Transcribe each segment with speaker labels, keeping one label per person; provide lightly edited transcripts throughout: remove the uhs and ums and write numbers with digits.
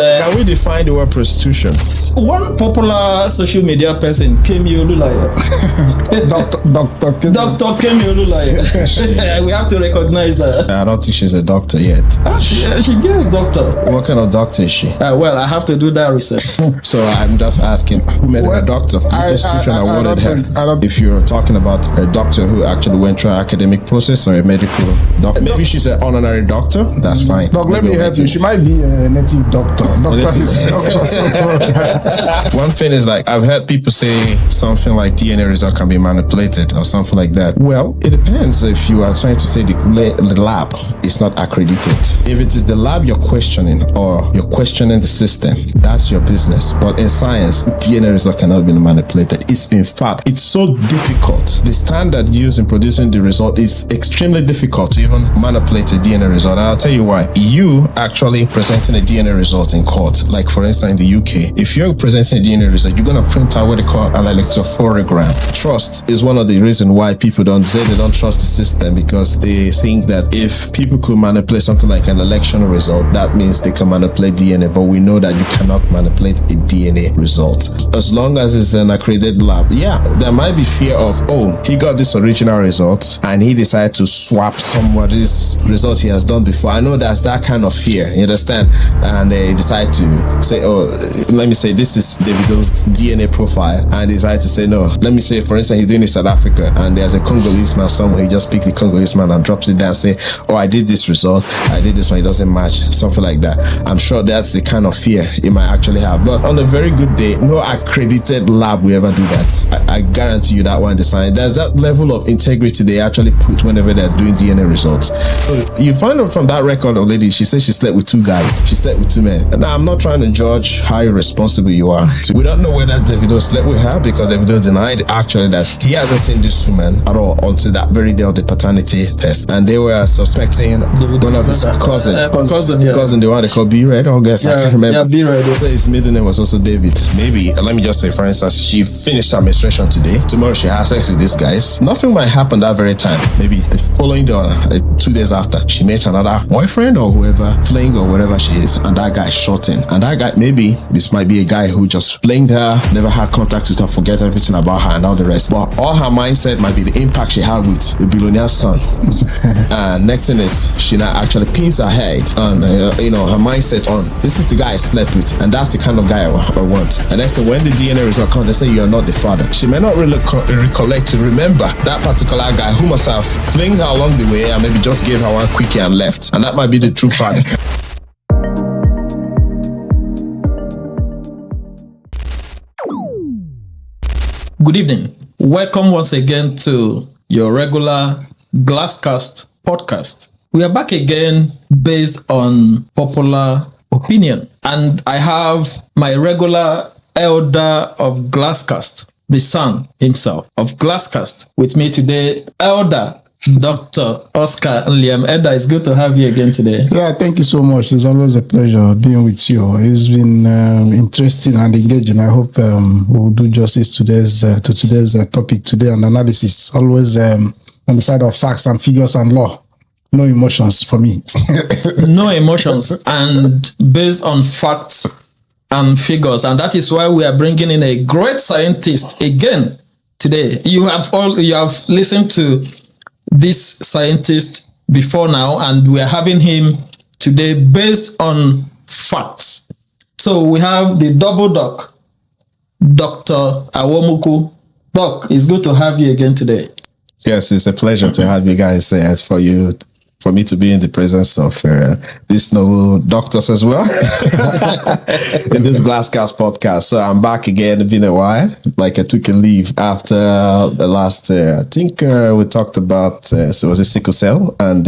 Speaker 1: Can we define the word prostitution?
Speaker 2: One popular social media person, Kemi Olulaye. Dr. Kemi Olulaye. We have to recognize that.
Speaker 1: I don't think she's a doctor yet.
Speaker 2: She gets doctor.
Speaker 1: What kind of doctor is she?
Speaker 2: Well, I have to do that research.
Speaker 1: So I'm just asking, who made her a doctor? The institution awarded her. If you're talking about a doctor who actually went through an academic process or a medical doctor, maybe she's an honorary doctor. That's fine.
Speaker 3: Doc, let me help you. She might be a native doctor. One
Speaker 1: thing is, like, I've heard people say something like DNA result can be manipulated or something like that. Well, it depends. If you are trying to say the lab is not accredited, if it is the lab you're questioning or you're questioning the system, that's your business. But in science, DNA result cannot be manipulated. It's so difficult. The standard used in producing the result is extremely difficult to even manipulate a DNA result. And I'll tell you why. You actually presenting a DNA result in court, like for instance in the UK, if you're presenting a DNA result, you're going to print out what they call an electrophoregram. Trust is one of the reasons why people don't trust the system, because they think that if people could manipulate something like an election result, that means they can manipulate DNA. But we know that you cannot manipulate a DNA result. As long as it's an accredited lab, there might be fear of, he got this original result and he decided to swap somebody's result he has done before. I know that's that kind of fear, you understand? And they decide to say, let me say this is Davido's DNA profile, and they decide to say, no, let me say, for instance, he's doing it in South Africa and there's a Congolese man somewhere, he just picks the Congolese man and drops it down and say, I did this result, I did this one, it doesn't match, something like that. I'm sure that's the kind of fear it might actually have. But on a very good day, no accredited lab will ever do that. I guarantee you that one. The science, there's that level of integrity they actually put whenever they're doing DNA results. So you find out from that record of lady, she said she slept with 2 guys, she slept with 2 men. And now I'm not trying to judge how irresponsible you are. We don't know whether Davido slept with her, because Davido denied actually that he hasn't seen this woman at all until that very day of the paternity test. And they were suspecting one of his cousin, the one they call B-Red, I guess. I can't remember. B-Red. So his middle name was also David. Maybe, let me just say, for instance, she finished her menstruation today. Tomorrow she has sex with these guys. Nothing might happen that very time. Maybe the following day, 2 days after, she met another boyfriend or whoever, fling or whatever she is, and that guy shot him. And that guy, maybe this might be a guy who just flinged her, never had contact with her, forget everything about her and all the rest. But all her mindset might be the impact she had with the billionaire's son. And next thing is, she now actually pins her head on, her mindset on, this is the guy I slept with, and that's the kind of guy I want. And next thing, when the DNA result comes, they say you're not the father. She may not really recollect to remember that particular guy who must have flinged her along the way and maybe just gave her one quickie and left. And that might be the true father.
Speaker 2: Good evening. Welcome once again to your regular Glasscast podcast. We are back again based on popular opinion. And I have my regular elder of Glasscast, the son himself of Glasscast, with me today, Elder Dr. Oscar Liam. Elder, it's good to have you again today.
Speaker 3: Yeah, thank you so much. It's always a pleasure being with you. It's been interesting and engaging. I hope we'll do justice to today's topic today and analysis. Always on the side of facts and figures and law. No emotions for me.
Speaker 2: No emotions, and based on facts and figures. And that is why we are bringing in a great scientist again today. You have listened to this scientist before now, and we are having him today based on facts. So we have the double doc, Dr. Awomukwu. Doc, it's good to have you again today.
Speaker 1: Yes, it's a pleasure to have you guys. For me to be in the presence of these noble doctors as well in this Glasscast podcast. So I'm back again. It's been a while. Like I took a leave after the last, I think we talked about, so it was a sickle cell and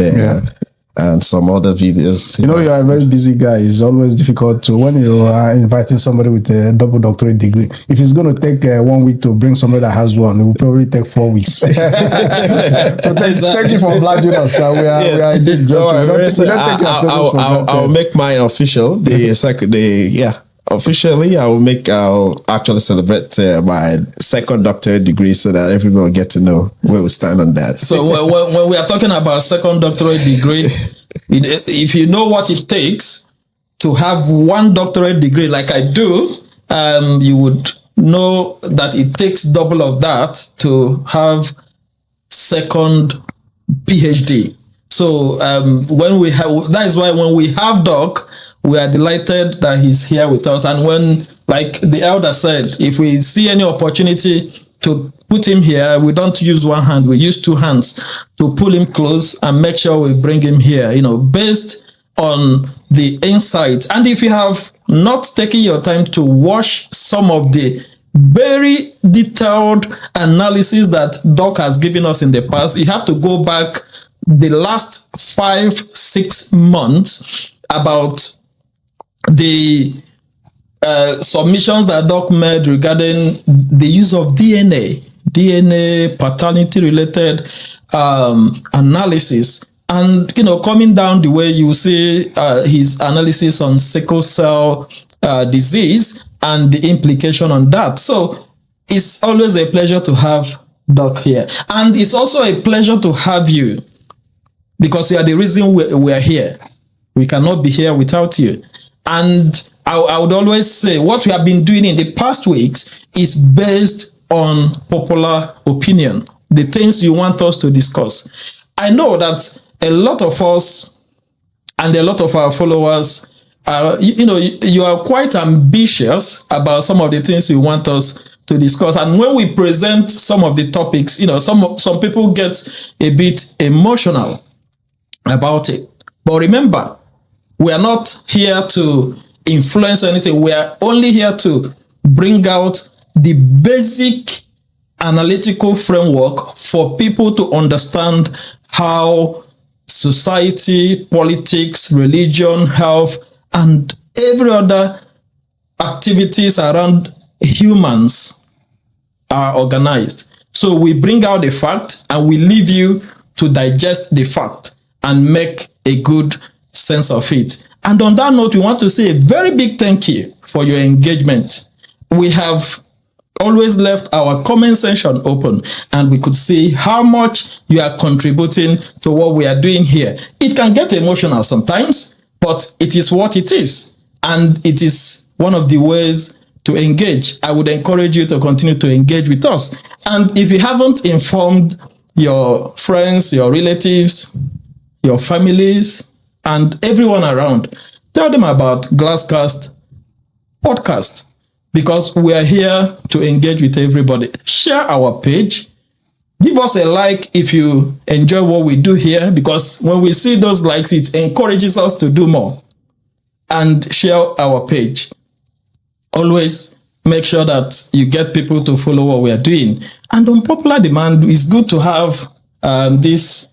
Speaker 1: some other videos.
Speaker 3: You are a very busy guy. It's always difficult to, when you are inviting somebody with a double doctorate degree, if it's going to take 1 week to bring somebody that has one, it will probably take 4 weeks. So thank you for obliging us. We are indeed grateful.
Speaker 1: I'll make mine official. Officially, I'll actually celebrate my second doctorate degree so that everyone will get to know where we stand on that.
Speaker 2: So when we are talking about second doctorate degree, if you know what it takes to have one doctorate degree like I do, you would know that it takes double of that to have second PhD. So when we have, that is why when we have Doc, we are delighted that he's here with us. And when, like the elder said, if we see any opportunity to put him here, we don't use one hand, we use two hands to pull him close and make sure we bring him here, based on the insights. And if you have not taken your time to watch some of the very detailed analysis that Doc has given us in the past, you have to go back the last 5-6 months about the submissions that Doc made regarding the use of DNA paternity related analysis. And, coming down the way, you see his analysis on sickle cell disease and the implication on that. So it's always a pleasure to have Doc here. And it's also a pleasure to have you, because you are the reason we are here. We cannot be here without you. And I would always say what we have been doing in the past weeks is based on popular opinion, the things you want us to discuss. I know that a lot of us and a lot of our followers are, you are quite ambitious about some of the things you want us to discuss. And when we present some of the topics, some people get a bit emotional about it. But remember, we are not here to influence anything. We are only here to bring out the basic analytical framework for people to understand how society, politics, religion, health, and every other activities around humans are organized. So we bring out the fact and we leave you to digest the fact and make a good sense of it. And on that note, we want to say a very big thank you for your engagement. We have always left our comment section open, and we could see how much you are contributing to what we are doing here. It can get emotional sometimes, but it is what it is. And it is one of the ways to engage. I would encourage you to continue to engage with us. And if you haven't informed your friends, your relatives, your families, and everyone around, tell them about Glasscast podcast, because we are here to engage with everybody. Share our page. Give us a like if you enjoy what we do here, because when we see those likes, it encourages us to do more. And share our page. Always make sure that you get people to follow what we are doing. And on popular demand, it's good to have this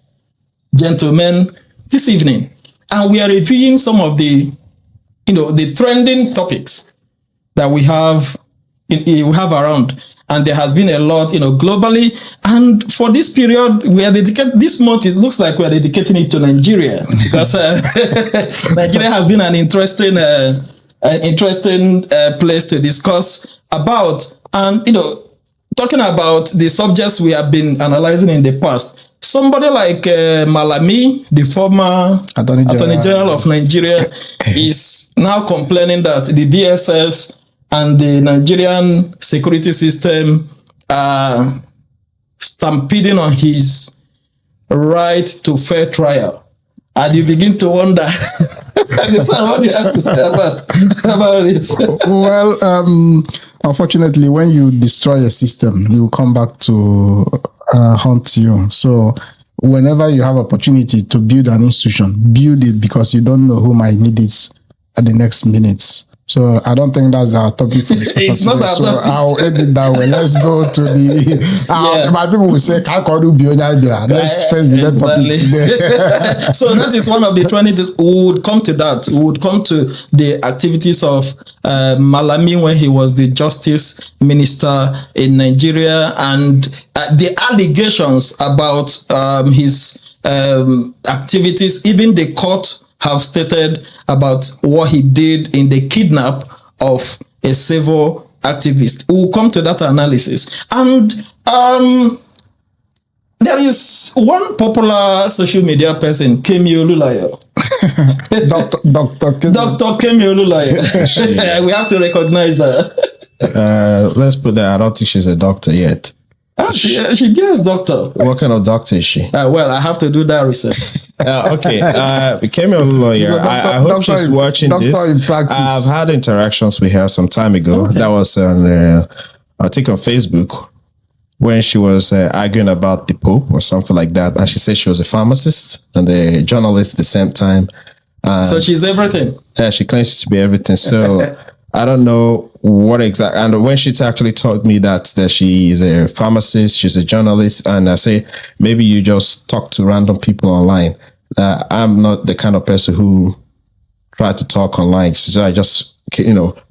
Speaker 2: gentleman this evening. And we are reviewing some of the, the trending topics that we have around. And there has been a lot, globally. And for this period, we are dedicated, this month, it looks like we are dedicating it to Nigeria. Because Nigeria has been an interesting place to discuss about. And, talking about the subjects we have been analyzing in the past. Somebody like Malami, the former Attorney General of Nigeria, is now complaining that the DSS and the Nigerian security system are stampeding on his right to fair trial. And you begin to wonder, what do you have to say about this?
Speaker 3: Well, unfortunately, when you destroy a system, you will come back to haunt you. So whenever you have opportunity to build an institution, build it, because you don't know who might need it at the next minutes. So I don't think that's our topic for discussion.
Speaker 2: It's not our topic.
Speaker 3: I'll edit that way. let's go to the my people will say let's face the best topic today.
Speaker 2: So that is one of the 20 things. We would come to that. We would come to the activities of Malami when he was the justice minister in Nigeria, and the allegations about his activities. Even the court have stated about what he did in the kidnap of a civil activist. We'll come to that analysis. And There is one popular social media person, Kemi Olulayo.
Speaker 3: Dr.
Speaker 2: Kemi Olulayo. We have to recognize that.
Speaker 1: Let's put that. I don't think she's a doctor yet.
Speaker 2: She gets doctor.
Speaker 1: What kind of doctor is she?
Speaker 2: Well, I have to do that research.
Speaker 1: Okay. Kemi Olulayo. I hope she's watching this.
Speaker 3: In practice.
Speaker 1: I've had interactions with her some time ago. Okay. That was on, I think, on Facebook, when she was arguing about the Pope or something like that. And she said she was a pharmacist and a journalist at the same time.
Speaker 2: So she's everything.
Speaker 1: Yeah, she claims to be everything. So I don't know what exactly. And when she actually told me that she is a pharmacist, she's a journalist, and I say, maybe you just talk to random people online. I'm not the kind of person who try to talk online. So I just,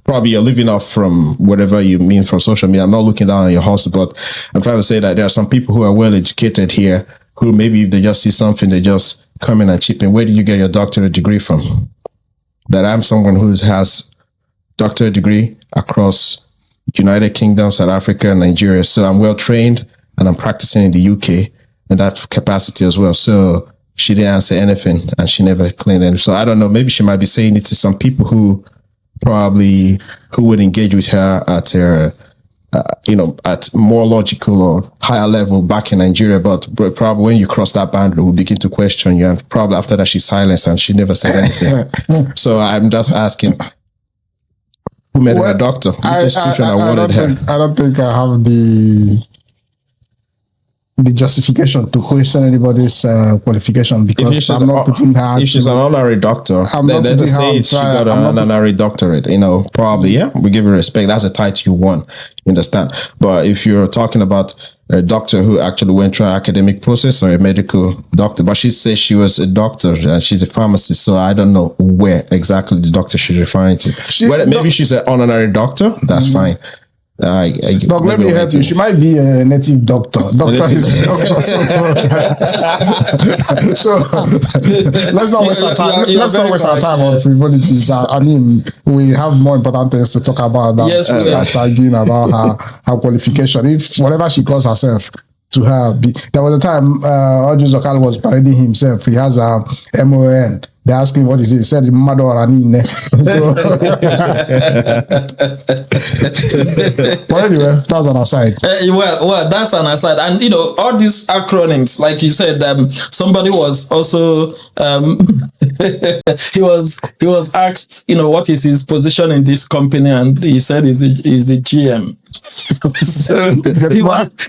Speaker 1: probably you're living off from whatever you mean from social media. I'm not looking down on your hustle, but I'm trying to say that there are some people who are well educated here who maybe if they just see something, they just come in and chip in. Where did you get your doctorate degree from? That I'm someone who has doctorate degree across United Kingdom, South Africa, and Nigeria. So I'm well trained and I'm practicing in the UK in that capacity as well. So she didn't answer anything and she never claimed it. So I don't know, maybe she might be saying it to some people who would engage with her at her, at more logical or higher level back in Nigeria. But probably when you cross that boundary, we'll begin to question you. And probably after that, she silenced and she never said anything. So I'm just asking, who made her a doctor? Which institution awarded her?
Speaker 3: I don't think I have the justification to question anybody's qualification because I'm not putting her.
Speaker 1: If she's an honorary doctor, then let's say she got an honorary doctorate. Probably, we give her respect. That's a title you won. You understand? But if you're talking about a doctor who actually went through an academic process or a medical doctor, but she says she was a doctor and she's a pharmacist, so I don't know where exactly the doctor she's referring to. Maybe she's an honorary doctor. That's fine.
Speaker 3: Doc, let me help you. She might be a native doctor. Doctor is a doctor. So let's not waste our time. Let's not waste our time on frivolities. I mean, we have more important things to talk about than start arguing about her qualification. If whatever she calls herself, to her, there was a time Oju Zokal was parading himself. He has a MON. They asked him what is it. He said Mado Aranine. But anyway, that's an aside.
Speaker 2: Well, that's an aside. And all these acronyms, like you said, somebody was also he was asked, what is his position in this company, and he said he's the GM. So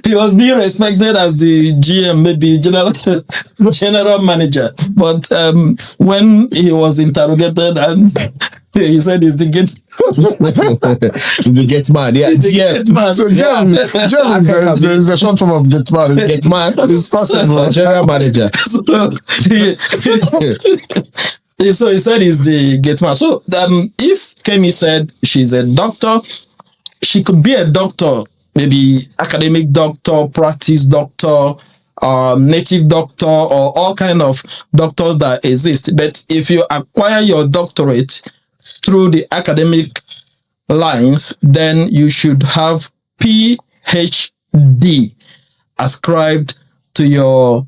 Speaker 2: he was being respected as the GM, maybe general manager. But when he was interrogated and he said he's the gate
Speaker 1: the gate man, yeah.
Speaker 2: Gate man.
Speaker 3: So GM is a short form of gate man.
Speaker 1: Gate man is possible. General manager.
Speaker 2: So he said he's the gate man. So if Kemi said she's a doctor, she could be a doctor, maybe academic doctor, practice doctor, native doctor, or all kind of doctors that exist. But if you acquire your doctorate through the academic lines, then you should have PhD ascribed to your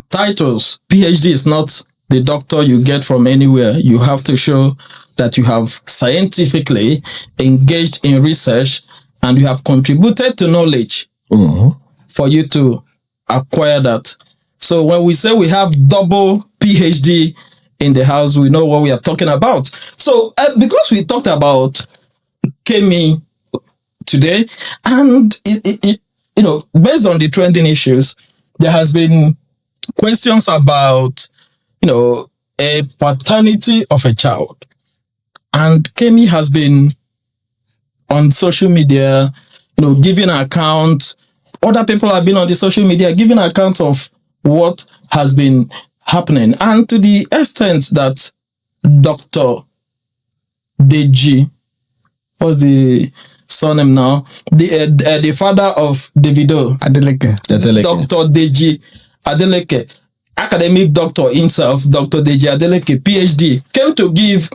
Speaker 2: titles. PhD is not the doctor you get from anywhere. You have to show that you have scientifically engaged in research and you have contributed to knowledge for you to acquire that. So when we say we have double PhD in the house, we know what we are talking about. So because we talked about Kemi today, and based on the trending issues, there has been questions about a paternity of a child. And Kemi has been on social media, giving an account. Other people have been on the social media giving an account of what has been happening. And to the extent that Dr. Deji, what's the surname now? The father of Davido.
Speaker 3: Adeleke.
Speaker 2: Dr. Deji Adeleke, academic doctor himself, Dr. Deji Adeleke, PhD, came to give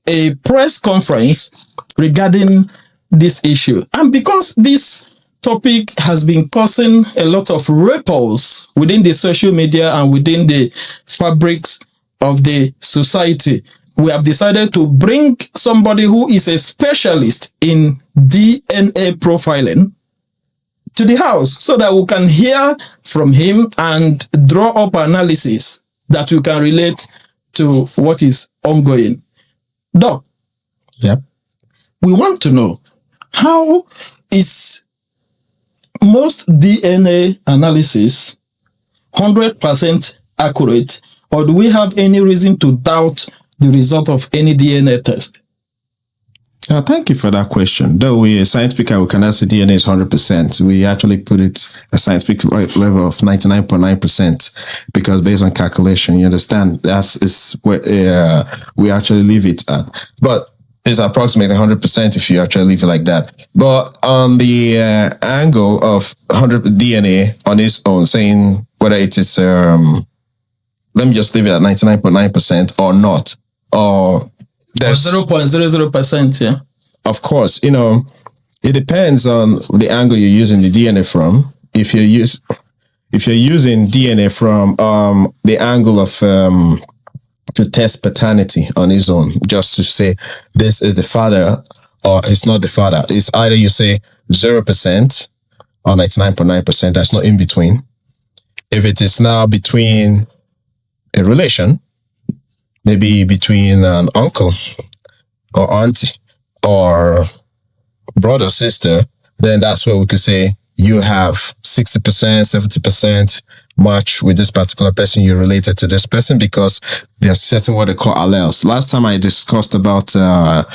Speaker 2: a press conference regarding this issue. And because these topic has been causing a lot of ripples within the social media and within the fabrics of the society. We have decided to bring somebody who is a specialist in DNA profiling to the house so that we can hear from him and draw up analysis that we can relate to what is ongoing. Doc,
Speaker 1: Yep.
Speaker 2: we want to know, how is most DNA analysis 100% accurate, or do we have any reason to doubt the result of any DNA test?
Speaker 1: Thank you for that question. Though we scientifically we cannot say DNA is 100%, we actually put it a scientific level of 99.9% because based on calculation, you understand, is where we actually leave it at. But it's approximately 100% if you actually leave it like that. But on the angle of 100 DNA on its own, saying whether it is, let me just leave it at 99.9% or not, or there's
Speaker 2: 0.00%, yeah.
Speaker 1: Of course, it depends on the angle you're using the DNA from. If you're using DNA from the angle of to test paternity on its own, just to say this is the father or it's not the father. It's either you say 0% or 99.9%. That's not in between. If it is now between a relation, maybe between an uncle or auntie or brother, sister, then that's where we could say you have 60%, 70% match with this particular person, you're related to this person because there's certain what they call alleles. Last time I discussed about the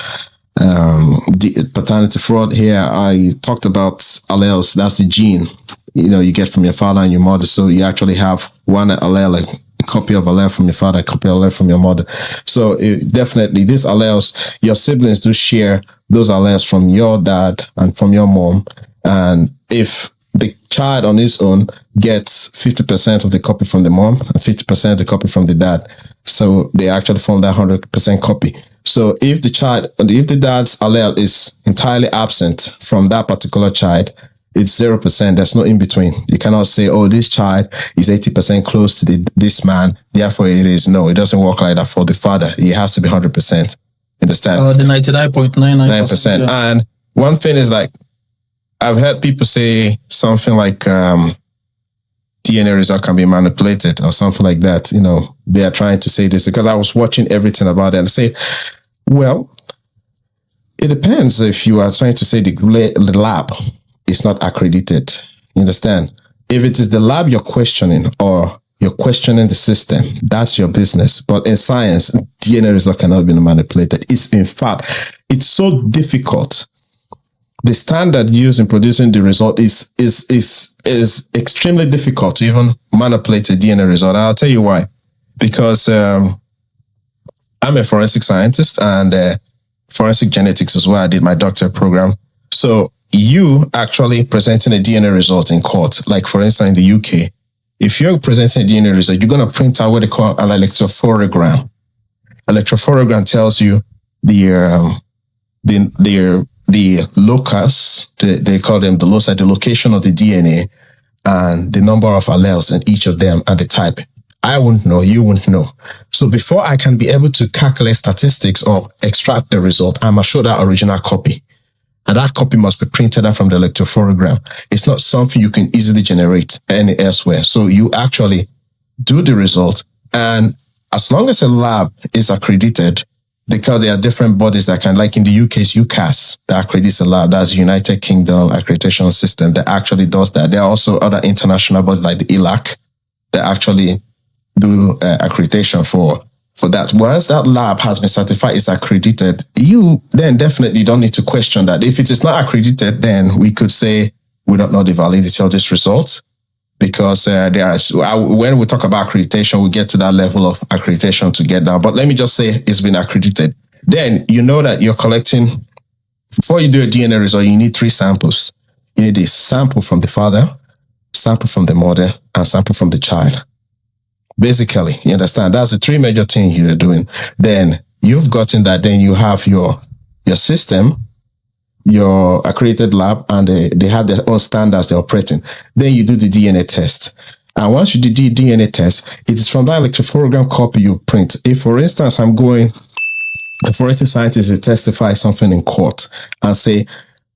Speaker 1: paternity fraud here, I talked about alleles. That's the gene, you get from your father and your mother. So you actually have one allele, a copy of allele from your father, a copy of allele from your mother. So definitely these alleles, your siblings do share those alleles from your dad and from your mom. And if the child on his own gets 50% of the copy from the mom and 50% of the copy from the dad, so they actually form that 100% copy. So if the dad's allele is entirely absent from that particular child, it's 0%. There's no in between. You cannot say, oh, this child is 80% close to this man, therefore it is. No, it doesn't work like that for the father. It has to be 100%. Understand?
Speaker 2: The 99.99%.
Speaker 1: Yeah. And one thing is, like, I've heard people say something like DNA result can be manipulated or something like that. They are trying to say this because I was watching everything about it and say, well, it depends if you are trying to say the lab is not accredited. You understand? If it is the lab you're questioning or you're questioning the system, that's your business. But in science, DNA result cannot be manipulated. It's so difficult. The standard used in producing the result is extremely difficult to even manipulate a DNA result. And I'll tell you why. Because I'm a forensic scientist and forensic genetics is where I did my doctorate program. So you actually presenting a DNA result in court, like for instance in the UK, if you're presenting a DNA result, you're going to print out what they call an electrophoregram. Electrophoregram tells you the locus, they call them the loci, the location of the DNA and the number of alleles in each of them and the type. I wouldn't know, you wouldn't know. So before I can be able to calculate statistics or extract the result, I must show that original copy. And that copy must be printed out from the electrophoregram. It's not something you can easily generate any elsewhere. So you actually do the result. And as long as a lab is accredited, because there are different bodies that can, like in the UK's UCAS, that accredits a lab. That's the United Kingdom Accreditation System that actually does that. There are also other international bodies like the ILAC that actually do accreditation for that. Once that lab has been certified, it's accredited, you then definitely don't need to question that. If it is not accredited, then we could say we don't know the validity of this result. Because when we talk about accreditation, we get to that level of accreditation to get down. But let me just say it's been accredited. Then you know that you're collecting, before you do a DNA result, you need 3 samples. You need a sample from the father, sample from the mother, and sample from the child. Basically, you understand? That's the 3 major things you're doing. Then you've gotten that. Then you have your system, your accredited lab, and they have their own standards they're operating. Then you do the DNA test. And once you do the DNA test, it is from that electrophoregram copy you print. If, for instance, a forensic scientist will testify something in court and say,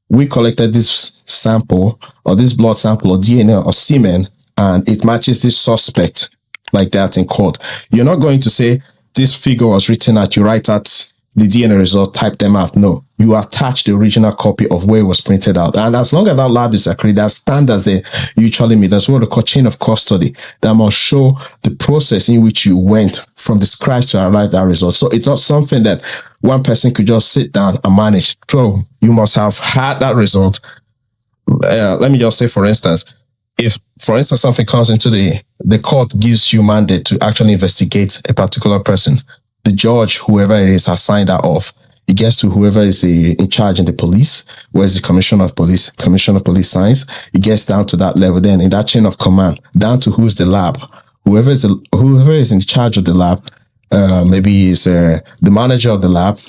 Speaker 1: we collected this sample or this blood sample or DNA or semen, and it matches this suspect like that in court. You're not going to say this figure was written at, you write out the DNA result, type them out. No, you attach the original copy of where it was printed out. And as long as that lab is accredited, there are standards they usually meet. That's what they call chain of custody that must show the process in which you went from the scratch to arrive at that result. So it's not something that one person could just sit down and manage. So you must have had that result. Let me just say, for instance, if, for instance, something comes into the court gives you mandate to actually investigate a particular person, the judge, whoever it is, has signed that off. It gets to whoever is in charge in the police, where's the commissioner of police signs. It gets down to that level. Then in that chain of command, down to who's the lab. Whoever is in charge of the lab, maybe is the manager of the lab,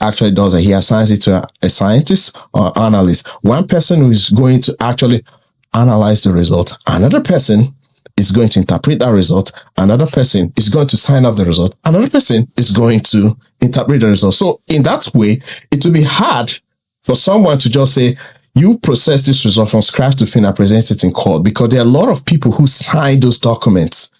Speaker 1: actually does it. He assigns it to a scientist or analyst. One person who is going to actually analyze the result. Another person is going to interpret that result. Another person is going to sign off the result. Another person is going to interpret the result. So in that way, it will be hard for someone to just say, you process this result from scratch to finish and present it in court, because there are a lot of people who sign those documents.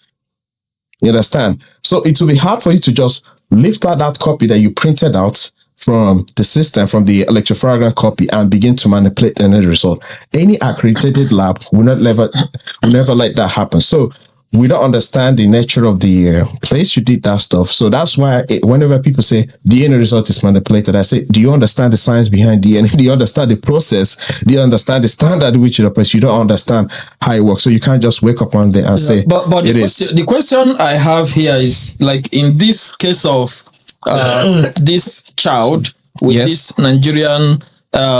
Speaker 1: You understand? So it will be hard for you to just lift out that copy that you printed out from the system, from the electrophoregram copy, and begin to manipulate any result. Any accredited lab will never let that happen. So we don't understand the nature of the place you did that stuff. So that's why whenever people say DNA result is manipulated, I say, do you understand the science behind DNA? Do you understand the process? Do you understand the standard which it operates? You don't understand how it works. So you can't just wake up one day and say,
Speaker 2: but the question I have here is, like, in this case of this child with this Nigerian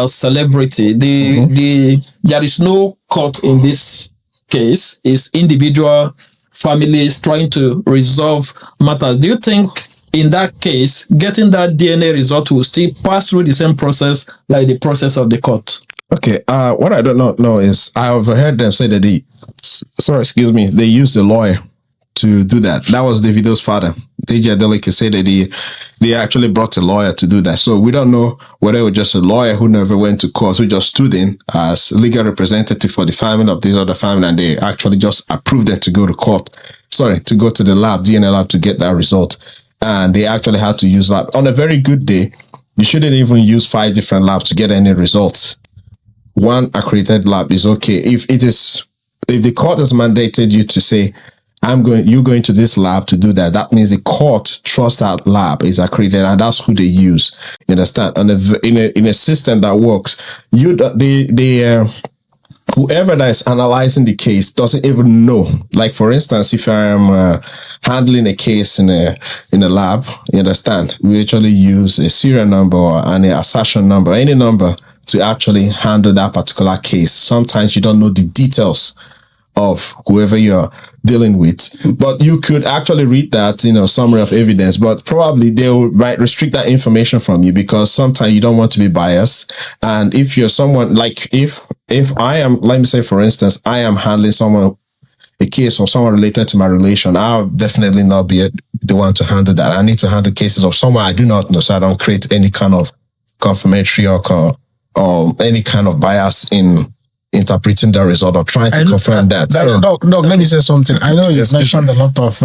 Speaker 2: celebrity, there is no court in this case. Is individual families trying to resolve matters. Do you think in that case, getting that DNA result will still pass through the same process like the process of the court?
Speaker 1: Okay. What I do not know is I overheard them say that they used a lawyer to do that. That was Davido's father. DJ Adeleke said that they actually brought a lawyer to do that. So we don't know whether it was just a lawyer who never went to court, who just stood in as legal representative for the family of this other family, and they actually just approved them to go to to go to the lab, DNA lab, to get that result. And they actually had to use that. On a very good day, you shouldn't even use 5 different labs to get any results. One accredited lab is okay. If the court has mandated you to say, you're going to this lab to do that, that means the court trusts that lab is accredited, and that's who they use. You understand? And in a system that works, whoever that is analyzing the case doesn't even know. Like, for instance, if I'm handling a case in a lab, you understand, we actually use a serial number or an assertion number, any number, to actually handle that particular case. Sometimes you don't know the details of whoever you're dealing with, but you could actually read that, summary of evidence, but probably they might restrict that information from you, because sometimes you don't want to be biased. And if you're someone, like, if I am, let me say, for instance, I am handling a case of someone related to my relation, I'll definitely not be the one to handle that. I need to handle cases of someone I do not know, so I don't create any kind of confirmatory or any kind of bias in interpreting the result or trying to confirm that.
Speaker 3: Doc, let me say something. I know you mentioned a lot of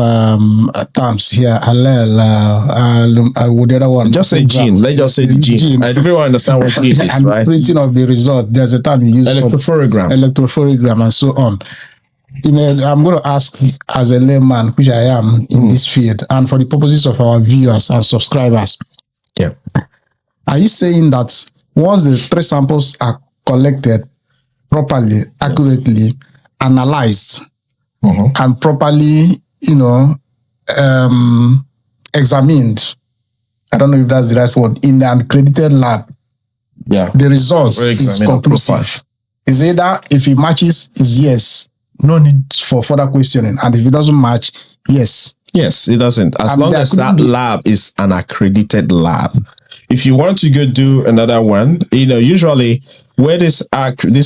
Speaker 3: terms here. The other one.
Speaker 1: Just say gene. Let's just say gene. Everyone understand what gene is,
Speaker 3: and
Speaker 1: right?
Speaker 3: Printing of the result. There's a term you use. Electrophoregram and so on. I'm going to ask, as a layman, which I am in this field, and for the purposes of our viewers and subscribers.
Speaker 1: Yeah.
Speaker 3: Are you saying that once the 3 samples are collected, properly, accurately analyzed, and properly, examined, I don't know if that's the right word, in the accredited lab, the results is conclusive. Is either if it matches, is yes, no need for further questioning, and if it doesn't match, yes.
Speaker 1: Yes, it doesn't. As long as that lab is an accredited lab, if you want to go do another one, usually where this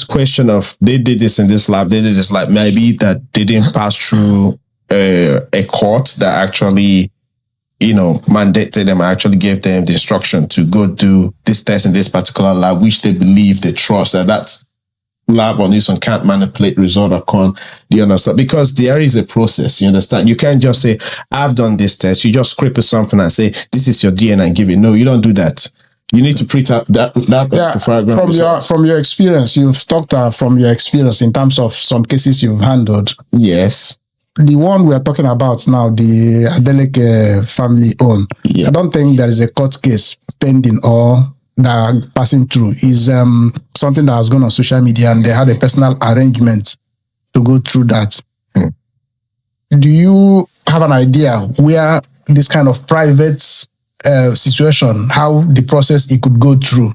Speaker 1: question of they did this in this lab, they did this lab, maybe that they didn't pass through a court that actually, mandated them, actually gave them the instruction to go do this test in this particular lab, which they believe, they trust that lab on this one can't manipulate result or con. Do you understand? Because there is a process, you understand? You can't just say, I've done this test. You just scribble something and say, this is your DNA and give it. No, you don't do that. You need to print out that
Speaker 3: from your experience, you've talked from your experience in terms of some cases you've handled.
Speaker 1: Yes.
Speaker 3: The one we are talking about now, the Adeleke family own, I don't think there is a court case pending or that are passing through. Is something that has gone on social media and they had a personal arrangement to go through that. Do you have an idea where this kind of private situation, how the process it could go through?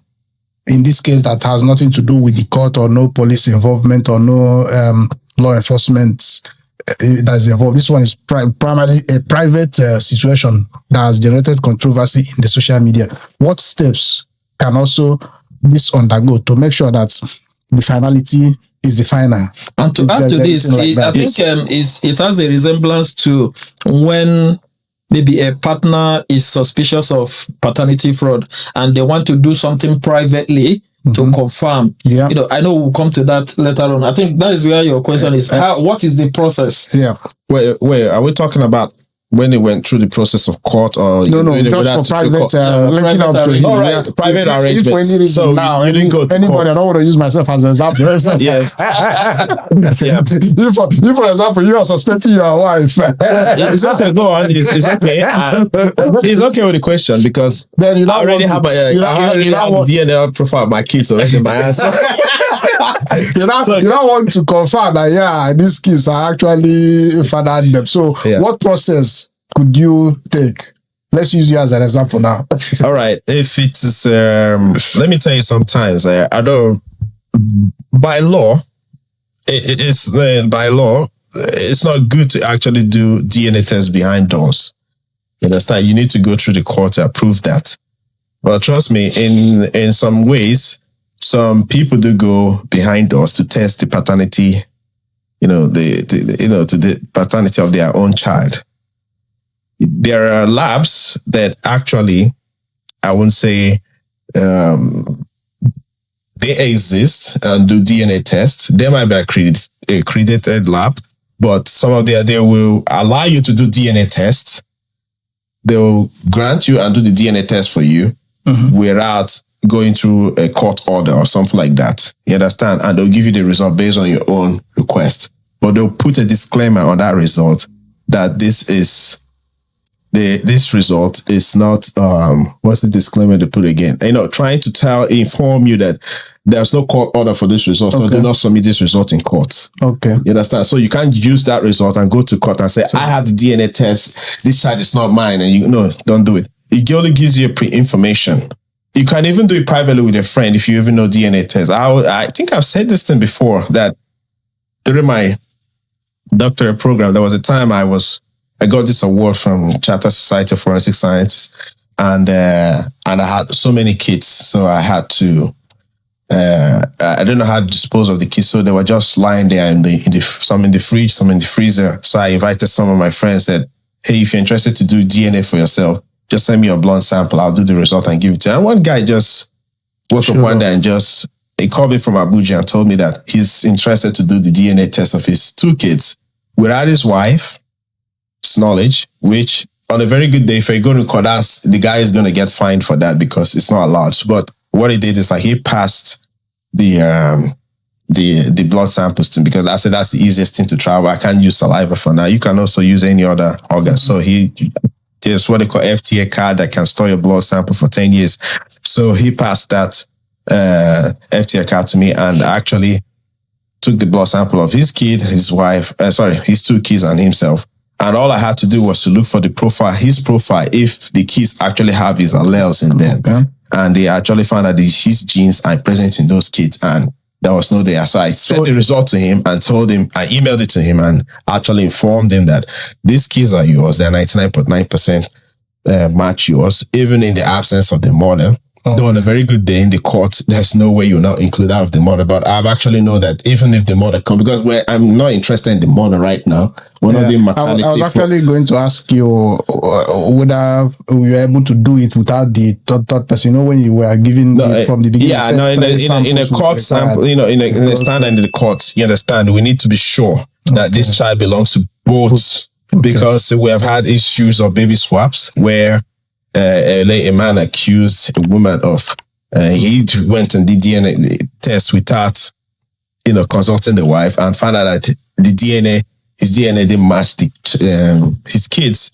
Speaker 3: In this case, that has nothing to do with the court or no police involvement or no law enforcement that is involved. This one is primarily a private situation that has generated controversy in the social media. What steps can also this undergo to make sure that the finality is the final?
Speaker 2: And to add to this, I think it has a resemblance to when maybe a partner is suspicious of paternity fraud and they want to do something privately to confirm.
Speaker 3: Yeah.
Speaker 2: I know we'll come to that later on. I think that is where your question is. What is the process?
Speaker 3: Yeah.
Speaker 1: Wait, are we talking about when they went through the process of court or
Speaker 3: no, just for private
Speaker 1: private arrangement.
Speaker 3: If for any reason
Speaker 1: so
Speaker 3: now,
Speaker 1: you didn't go to
Speaker 3: anybody,
Speaker 1: court.
Speaker 3: I don't want to use myself as an example.
Speaker 1: Yes.
Speaker 3: If for example, you are suspecting your wife.
Speaker 1: It's okay, go on. It's okay. He's okay with the question because
Speaker 3: then
Speaker 1: I already have DNA profile of my kids already in my answer.
Speaker 3: You don't want to confirm that these kids are actually fathered them. So what process could you take? Let's use you as an example now.
Speaker 1: All right. If it is let me tell you sometimes I don't by law it's not good to actually do DNA tests behind doors. You understand? You need to go through the court to approve that. But trust me, in some ways, some people do go behind doors to test the paternity, to the paternity of their own child. There are labs that actually, I wouldn't say they exist and do DNA tests. They might be accredited lab, but some of they will allow you to do DNA tests. They will grant you and do the DNA test for you without going through a court order or something like that. You understand? And they'll give you the result based on your own request. But they'll put a disclaimer on that result that this result is not what's the disclaimer they put again? Trying to inform you that there's no court order for this result, so do not submit this result in court.
Speaker 3: Okay.
Speaker 1: You understand? So you can't use that result and go to court and say, I have the DNA test, this child is not mine, and don't do it. It only gives you information. You can even do it privately with a friend if you even know DNA test. I think I've said this thing before, that during my doctorate program, there was a time I got this award from Charter Society of Forensic Scientists, and I had so many kids, so I had to I don't know how to dispose of the kids, so they were just lying there some in the fridge, some in the freezer. So I invited some of my friends, said, hey, if you're interested to do DNA for yourself, just send me your blood sample, I'll do the result and give it to you. And one guy just woke up one day and he called me from Abuja and told me that he's interested to do the DNA test of his 2 kids without his wife's knowledge, which on a very good day, if you go to court, the guy is going to get fined for that because it's not allowed. But what he did is he passed the blood samples to me, because I said that's the easiest thing to travel. I can't use saliva for now. You can also use any other organ. So there's what they call FTA card that can store your blood sample for 10 years. So he passed that FTA card to me, and actually took the blood sample of his kid, his wife, his 2 kids and himself. And all I had to do was to look for his profile, if the kids actually have his alleles in them. Okay. And they actually found that his genes are present in those kids, and there was no there. So I sent the result to him and told him, I emailed it to him and actually informed him that these kids are yours. They're 99.9% match yours, even in the absence of the mother. Though on a very good day in the court, there's no way you not include that of the mother. But I've actually know that even if the mother comes, because I'm not interested in the mother right now. We're not doing maternity.
Speaker 3: I was actually going to ask you whether we were able to do it without the third person. You know, when you were giving from the beginning.
Speaker 1: Yeah, no, in a court sample, in a standard in the court, you understand, we need to be sure that this child belongs to both. Because we have had issues of baby swaps where a man accused a woman of he went and did DNA test without consulting the wife, and found out that his DNA didn't match his kids,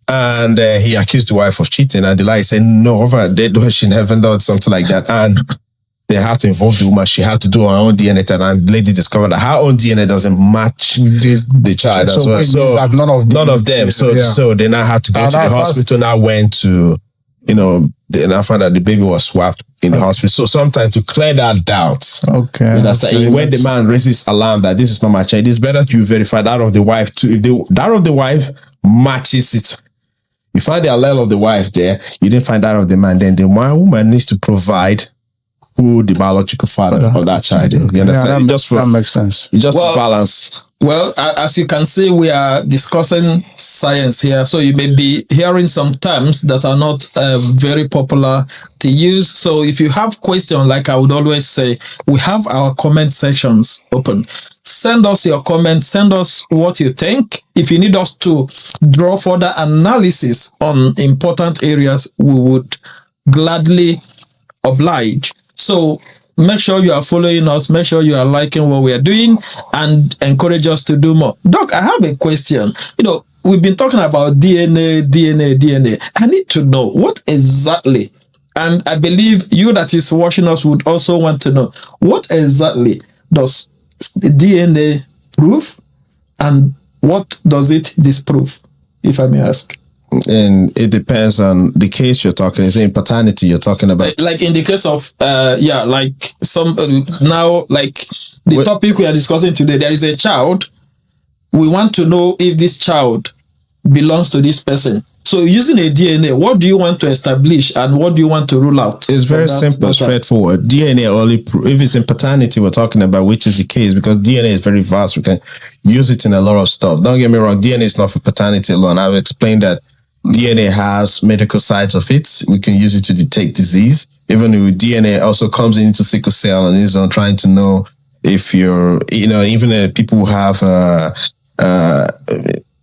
Speaker 1: and he accused the wife of cheating, and the lie said no, she never done something like that, and they had to involve the woman. She had to do her own DNA test, and the lady discovered that her own DNA doesn't match the child as well. So none of them. So they now had to go to the hospital. Now went to, they now found out the baby was swapped in the hospital. So sometimes to clear that doubt.
Speaker 3: Okay.
Speaker 1: When the man raises alarm that this is not my child, it's better to verify that of the wife too. If that of the wife matches it, you find the allele of the wife there, you didn't find that of the man, then the woman needs to provide who the biological father of that child is. You understand?
Speaker 3: That makes sense.
Speaker 1: It's just to balance.
Speaker 2: Well, as you can see, we are discussing science here, so you may be hearing some terms that are not very popular to use. So if you have questions, like I would always say, we have our comment sections open. Send us your comments, send us what you think. If you need us to draw further analysis on important areas, we would gladly oblige. So make sure you are following us, make sure you are liking what we are doing, and encourage us to do more. Doc, I have a question. We've been talking about DNA. I need to know what exactly, and I believe you that is watching us would also want to know, what exactly does DNA prove, and what does it disprove, if I may ask?
Speaker 1: And it depends on the case you're talking. Is it in paternity you're talking about?
Speaker 2: Like in the case of, like some now, like the topic we are discussing today, there is a child. We want to know if this child belongs to this person. So using a DNA, what do you want to establish and what do you want to rule out?
Speaker 1: It's very simple, straightforward. DNA only, if it's in paternity we're talking about, which is the case, because DNA is very vast. We can use it in a lot of stuff. Don't get me wrong, DNA is not for paternity alone. I've explained that DNA has medical sides of it. We can use it to detect disease. Even with DNA also comes into sickle cell and is on trying to know if you're, even people who have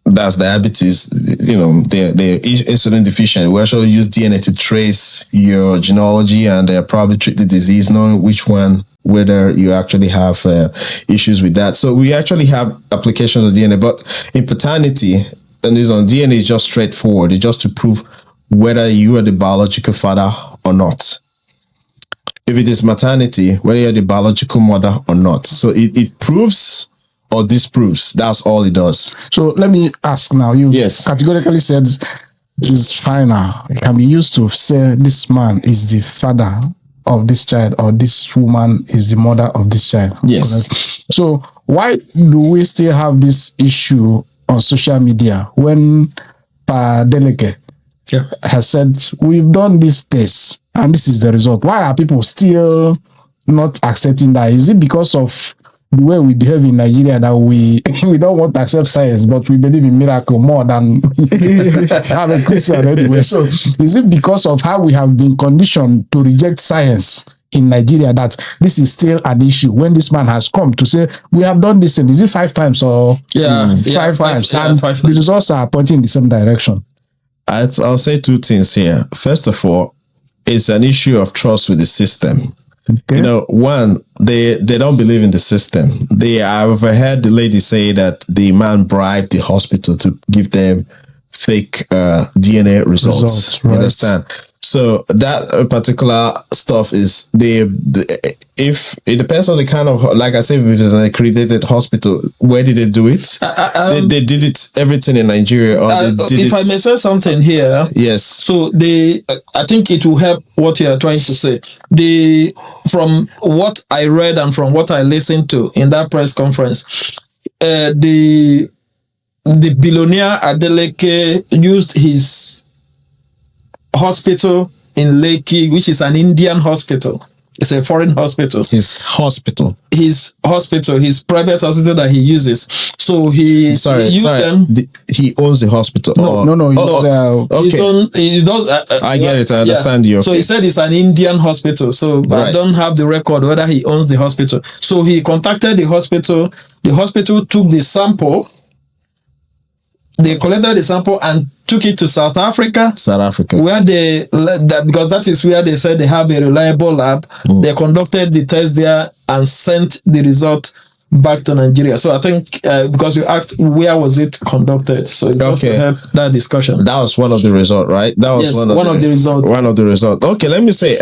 Speaker 1: that's diabetes, they're insulin deficient. We actually use DNA to trace your genealogy and probably treat the disease, knowing which one, whether you actually have issues with that. So we actually have applications of DNA, but in paternity, and this on DNA is just straightforward. It's just to prove whether you are the biological father or not. If it is maternity, whether you're the biological mother or not. So it proves or disproves. That's all it does.
Speaker 3: So let me ask now. You categorically said it's final. It can be used to say this man is the father of this child or this woman is the mother of this child.
Speaker 1: Yes.
Speaker 3: Correct? So why do we still have this issue on social media when Paternity has said we've done this test and this is the result? Why are people still not accepting that? Is it because of the way we behave in Nigeria that we don't want to accept science, but we believe in miracle more than have a Christian anyway? So is it because of how we have been conditioned to reject science in Nigeria that this is still an issue when this man has come to say we have done this, and is it 5 times or five times? And the results are pointing in the same direction.
Speaker 1: I'll say 2 things here. First of all, it's an issue of trust with the system. Okay. One, they don't believe in the system. I've heard the lady say that the man bribed the hospital to give them fake DNA results.
Speaker 3: Right.
Speaker 1: You understand? So that particular stuff is if it depends on the kind of, like I said, if it's an accredited hospital, where did they do it? They did it everything in Nigeria, or they did
Speaker 2: if I may say something here,
Speaker 1: yes.
Speaker 2: So I think it will help what you are trying to say. From what I read and from what I listened to in that press conference, the billionaire Adeleke used his hospital in Lekki, which is an Indian hospital. It's a foreign hospital.
Speaker 1: His hospital.
Speaker 2: His private hospital that he uses. So he used them.
Speaker 1: He owns the hospital.
Speaker 3: No.
Speaker 1: I get it. I understand you. Okay.
Speaker 2: So he said it's an Indian hospital. So I don't have the record whether he owns the hospital. So he contacted the hospital. The hospital took the sample. They collected the sample and took it to South Africa. Where because that is where they said they have a reliable lab. They conducted the test there and sent the result back to Nigeria. So I think because you asked where was it conducted, so just to help that discussion.
Speaker 1: That was one of the results, right? That was one of the results. One of the results. Okay, let me say,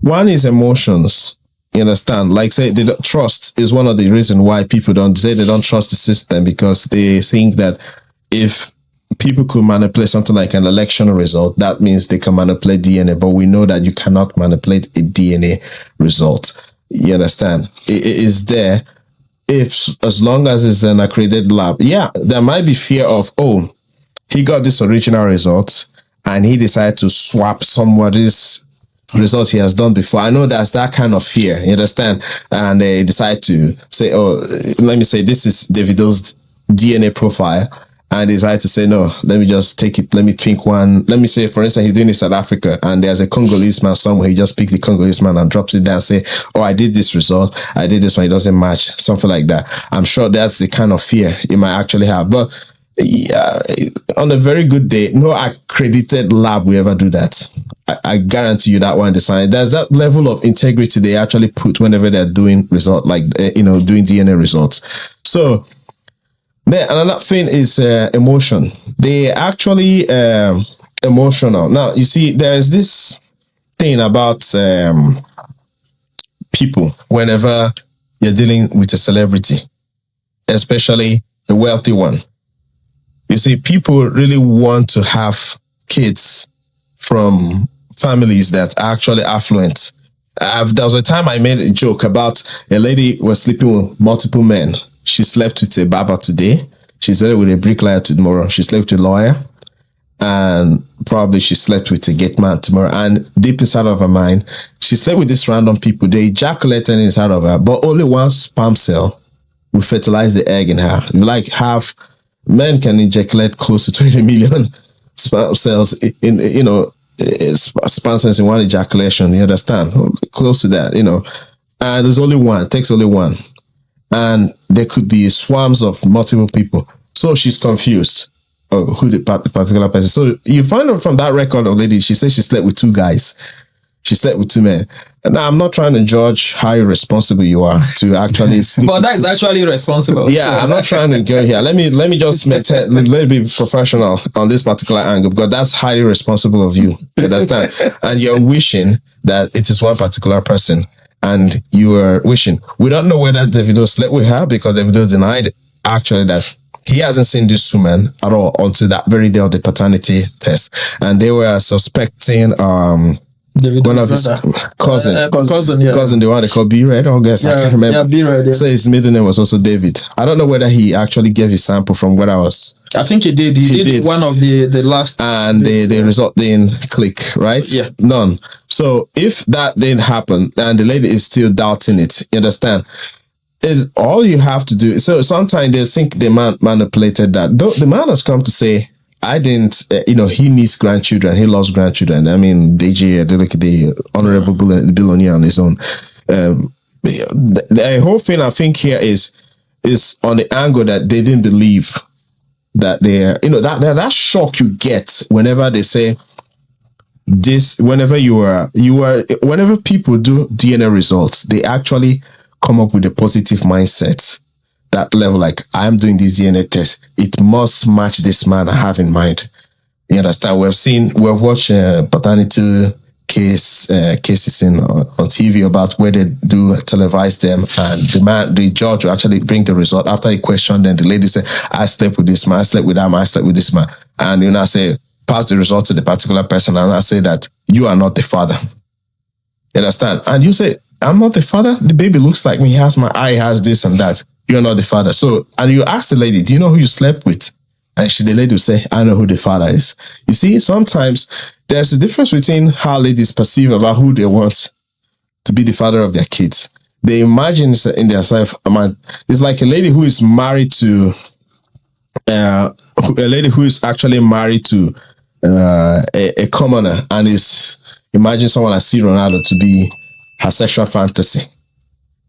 Speaker 1: one is emotions. You understand? Like say, trust is one of the reasons why people don't trust the system, because they think that if people could manipulate something like an election result, that means they can manipulate DNA. But we know that you cannot manipulate a DNA result. You understand? It is there. As long as it's an accredited lab, there might be fear of, he got this original result and he decided to swap somebody's results he has done before. I know that's that kind of fear, you understand? And they decide to say, let me say this is Davido's DNA profile, and they decide to say, no, let me just take it, let me pick one. Let me say, for instance, he's doing it in South Africa and there's a Congolese man somewhere, he just picks the Congolese man and drops it down and say, I did this result, I did this one, it doesn't match, something like that. I'm sure that's the kind of fear you might actually have. But on a very good day, no accredited lab will ever do that. I guarantee you that one. There's that level of integrity they actually put whenever they're doing doing DNA results. So then another thing is emotion. They actually emotional. Now you see, there is this thing about people whenever you're dealing with a celebrity, especially a wealthy one. You see, people really want to have kids from families that are actually affluent. There was a time I made a joke about a lady was sleeping with multiple men. She slept with a barber today. She slept with a bricklayer tomorrow. She slept with a lawyer. And probably she slept with a gate man tomorrow. And deep inside of her mind, she slept with these random people. They ejaculated inside of her, but only one sperm cell will fertilize the egg in her. Men can ejaculate close to 20 million sperm cells sperm cells in one ejaculation. You understand? Close to that, And there's only one. It takes only one. And there could be swarms of multiple people. So she's confused of who the particular person. So you find out from that record of lady, she says she slept with two guys. She slept with two men. And now I'm not trying to judge how irresponsible you are to actually sleep.
Speaker 2: But that is actually responsible.
Speaker 1: Yeah, I'm not trying to go here. Let me just maintain, let me be professional on this particular angle, because that's highly responsible of you at that time. And you're wishing that it is one particular person. And you are wishing. We don't know whether Davido slept with her, because Davido denied actually that he hasn't seen this woman at all until that very day of the paternity test. And they were suspecting one of his cousin, the one they call B-Red, I guess. I can't remember.
Speaker 2: Yeah, B-Red. Yeah.
Speaker 1: So his middle name was also David. I don't know whether he actually gave his sample from what I was.
Speaker 2: I think he did. He did one of the last.
Speaker 1: And the result didn't click, right?
Speaker 2: Yeah.
Speaker 1: None. So if that didn't happen and the lady is still doubting it, you understand? Is all you have to do. So sometimes they think the man manipulated that. The man has come to say, I didn't, he needs grandchildren. He loves grandchildren. I mean, DJ, the honorable billionaire on his own. The whole thing I think here is on the angle that they didn't believe that that shock you get whenever they say this, whenever whenever people do DNA results, they actually come up with a positive mindset. That level, like, I'm doing this DNA test, it must match this man I have in mind. You understand? We've watched paternity cases on TV about where they do televise them, and the judge will actually bring the result after he questioned. Then the lady said, I slept with this man, I slept with that man, I slept with this man, and you now say, pass the result to the particular person, and I say that you are not the father. You understand? And you say, I'm not the father. The baby looks like me. He has my eye, has this and that. You're not the father. So, and you ask the lady, do you know who you slept with? and the lady will say, I know who the father is. You see, sometimes there's a difference between how ladies perceive about who they want to be the father of their kids. They imagine in themselves, it's like a lady who is married to, a lady who is actually married to a commoner, and imagine someone like C. Ronaldo to be her sexual fantasy.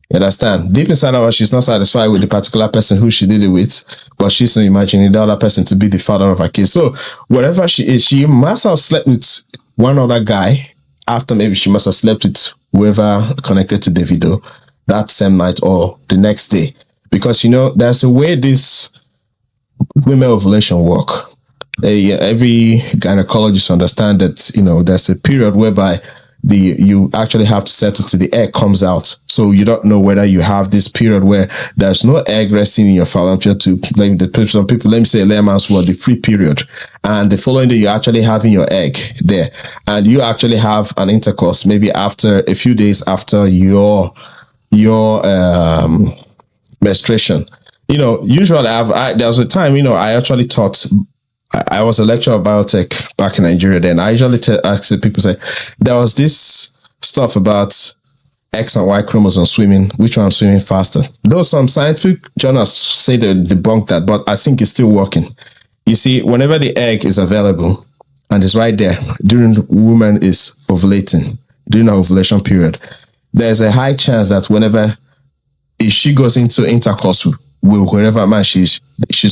Speaker 1: You understand? Deep inside of her, she's not satisfied with the particular person who she did it with, but she's imagining the other person to be the father of her kids. So wherever she is, she must have slept with one other guy after maybe she must have slept with whoever connected to Davido that same night or the next day. Because, there's a way this women ovulation work. Every gynecologist understand that, there's a period whereby you actually have to settle till the egg comes out. So you don't know whether you have this period where there's no egg resting in your fallopian tube. Like some people, let me say layman's word, the free period. And the following day, you're actually having your egg there. And you actually have an intercourse maybe after a few days after your menstruation. Usually there was a time, I actually taught. I was a lecturer of biotech back in Nigeria then. I usually ask people, say, there was this stuff about X and Y chromosome swimming, which one swimming faster. Though some scientific journals say they debunk that, but I think it's still working. You see, whenever the egg is available and it's right there during the woman is ovulating, during her ovulation period, there's a high chance that if she goes into intercourse with whoever man she's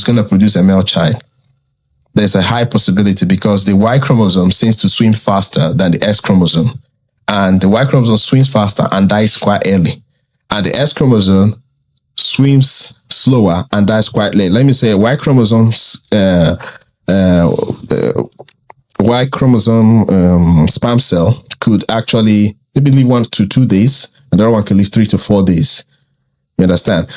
Speaker 1: going to produce a male child. There's a high possibility because the Y chromosome seems to swim faster than the X chromosome. And the Y chromosome swims faster and dies quite early. And the X chromosome swims slower and dies quite late. Let me say Y chromosome sperm cell could actually maybe live 1 to 2 days. Another one can live 3 to 4 days. You understand?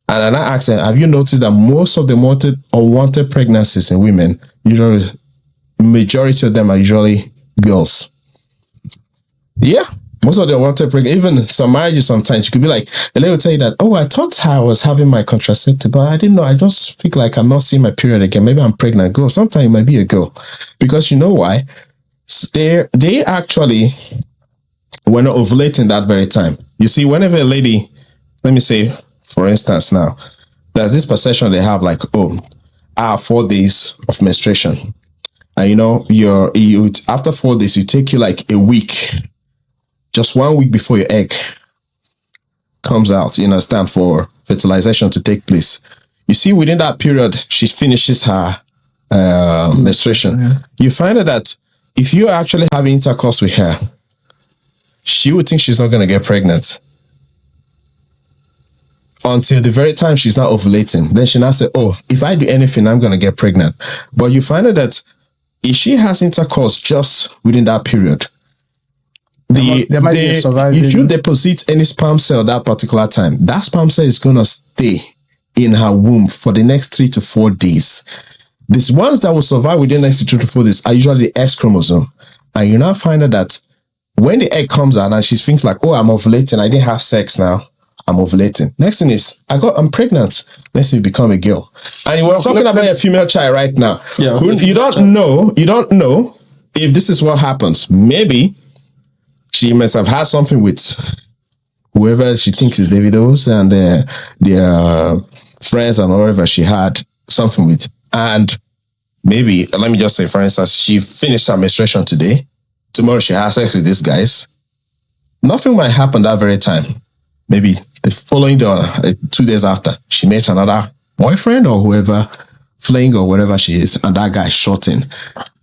Speaker 1: And I asked them, have you noticed that most of the unwanted pregnancies in women, usually, majority of them are usually girls? Yeah, most of the unwanted pregnancies, even some marriages sometimes, you could be like, and they will tell you that, I thought I was having my contraceptive, but I didn't know. I just feel like I'm not seeing my period again. Maybe I'm pregnant. Girl, sometimes it might be a girl. Because you know why? They actually were not ovulating that very time. You see, whenever a lady, let me say, for instance, now, there's this perception they have like, I have 4 days of menstruation. And after 4 days, it take you like a week, just 1 week before your egg comes out, you understand, for fertilization to take place. You see, within that period, she finishes her menstruation. Yeah. You find out that if you actually have intercourse with her, she would think she's not going to get pregnant until the very time she's not ovulating. Then she now say, if I do anything, I'm going to get pregnant. But you find out that if she has intercourse just within that period, if you deposit any sperm cell that particular time, that sperm cell is going to stay in her womb for the next 3 to 4 days. These ones that will survive within the next 2 to 4 days are usually the X chromosome. And you now find out that when the egg comes out and she thinks like, I'm ovulating, I didn't have sex now, I'm ovulating. Next thing is, I'm pregnant. Next thing you become a girl. And we're talking about a female child right now. Yeah, you don't know if this is what happens. Maybe she must have had something with whoever she thinks is Davido's and their friends and whoever she had something with. And maybe, let me just say, for instance, she finished her menstruation today. Tomorrow she has sex with these guys. Nothing might happen that very time. Maybe the following day, 2 days after, she met another boyfriend or whoever, fling or whatever she is, and that guy shot in.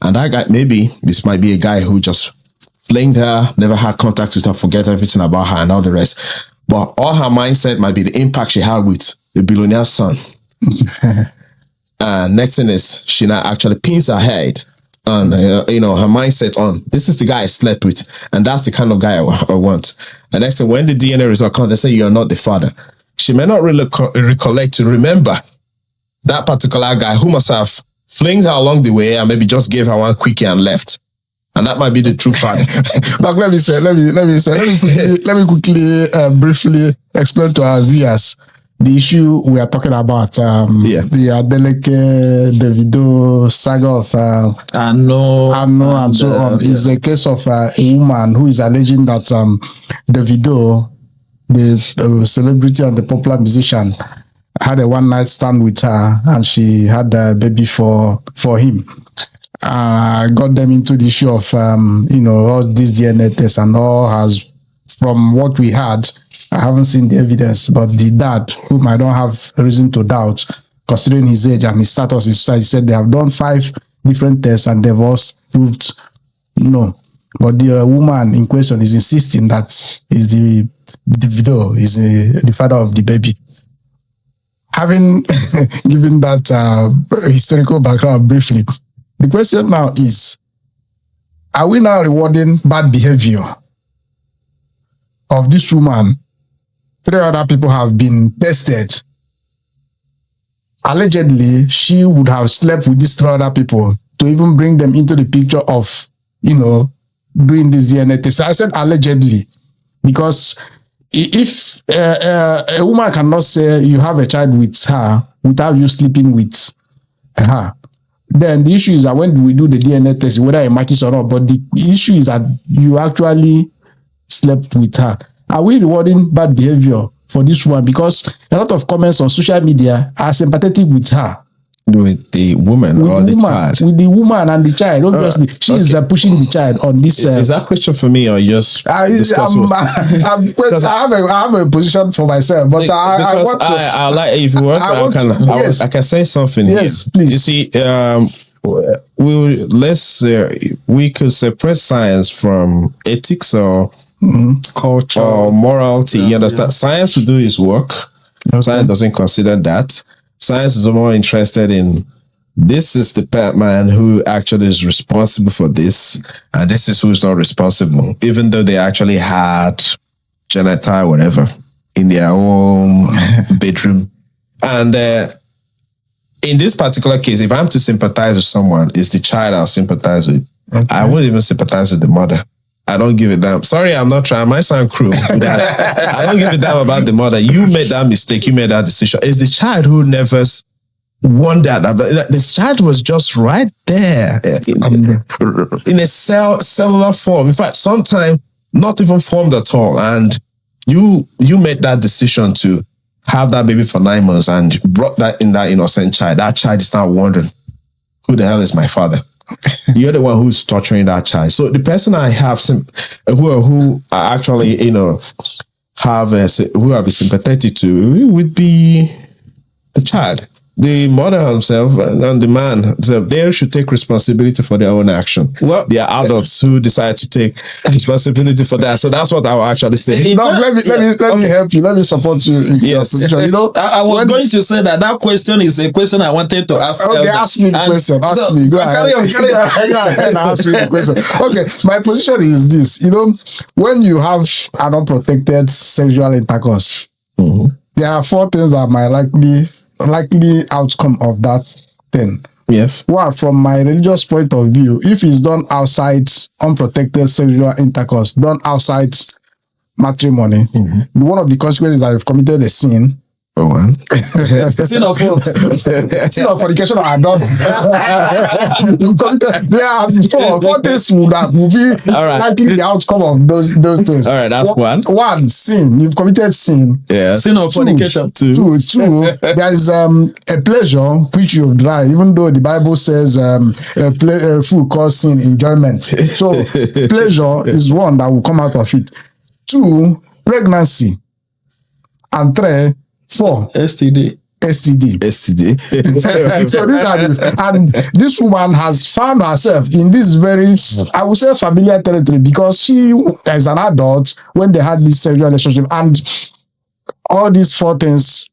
Speaker 1: And that guy, maybe this might be a guy who just flinged her, never had contact with her, forget everything about her and all the rest. But all her mindset might be the impact she had with the billionaire's son. And next thing is, she now actually pins her head on, her mindset on, this is the guy I slept with, and that's the kind of guy I want. And next thing, when the DNA result comes, they say you're not the father. She may not really recollect to remember that particular guy who must have flinged her along the way and maybe just gave her one quickie and left. And that might be the true father.
Speaker 3: But let me quickly briefly explain to our viewers the issue we are talking about, the Adeleke Davido saga of
Speaker 2: Ano
Speaker 3: and so on, is a case of a woman who is alleging that Davido, the celebrity and the popular musician, had a one-night stand with her, and she had a baby for him. Got them into the issue of all these DNA tests and all. Has, from what we had, I haven't seen the evidence, but the dad, whom I don't have reason to doubt, considering his age and his status in society, said they have done 5 different tests and they've all proved no. But the woman in question is insisting that is the Davido is the father of the baby. Having given that historical background briefly, the question now is, are we now rewarding bad behavior of this woman? 3 other people have been tested. Allegedly, she would have slept with these 3 other people to even bring them into the picture of, doing this DNA test. I said allegedly, because if a woman cannot say you have a child with her without you sleeping with her, then the issue is that when we do the DNA test, whether it matches or not, but the issue is that you actually slept with her. Are we rewarding bad behavior for this woman? Because a lot of comments on social media are sympathetic with her.
Speaker 1: With the woman or the child?
Speaker 3: With the woman and the child. Obviously, she is pushing the child on this.
Speaker 1: Is that question for me or just discussing?
Speaker 3: I have a position for myself, but
Speaker 1: I like, if you want, I can say something.
Speaker 3: Yes,
Speaker 1: here.
Speaker 3: please.
Speaker 1: You see, we could separate science from ethics or
Speaker 2: culture
Speaker 1: or morality. You understand? Science will do its work.
Speaker 3: Okay.
Speaker 1: Science doesn't consider that. Science is more interested in, this is the man who actually is responsible for this, and this is who's not responsible, even though they actually had genital whatever in their own bedroom. And in this particular case, if I'm to sympathize with someone, it's the child I'll sympathize with. Okay. I won't even sympathize with the mother. I don't give a damn. Sorry, I'm not trying. I might sound cruel. I don't give a damn about the mother. You made that mistake. You made that decision. It's the child who never wondered. The child was just right there in a cellular form. In fact, sometimes not even formed at all. And you made that decision to have that baby for 9 months and brought that innocent child. That child is now wondering, who the hell is my father? You're the one who's torturing that child. So the person I have who I actually who I'll be sympathetic to would be the child. The mother herself and the man, so they should take responsibility for their own action. Well, they are adults who decide to take responsibility for that. So that's what I will actually say.
Speaker 3: No, let me help you. Let me support you in your position.
Speaker 2: I was going to say that question is a question I wanted to ask.
Speaker 3: Okay, ask me the question. Ask me. Go ahead. Carry on. Ask me the question. Okay, my position is this. When you have an unprotected sexual intercourse, there are 4 things that might likely outcome of that thing.
Speaker 1: Yes.
Speaker 3: Well, from my religious point of view, if it's done outside unprotected sexual intercourse, done outside matrimony, one of the consequences is that you've committed a sin. Sin of what? Sin of fornication or adultery. You've committed. There are 4 things will be likely the outcome of those things.
Speaker 1: All right, that's one.
Speaker 3: One, sin. You've committed sin.
Speaker 1: Yeah.
Speaker 2: Sin of fornication.
Speaker 3: Two. There is a pleasure which you've derived, even though the Bible says a fool calls sin enjoyment. So pleasure is one that will come out of it. 2, pregnancy. And 3, 4,
Speaker 2: STD.
Speaker 3: So these are and this woman has found herself in this very, I would say, familiar territory, because she, as an adult, when they had this sexual relationship, and all these 4 things,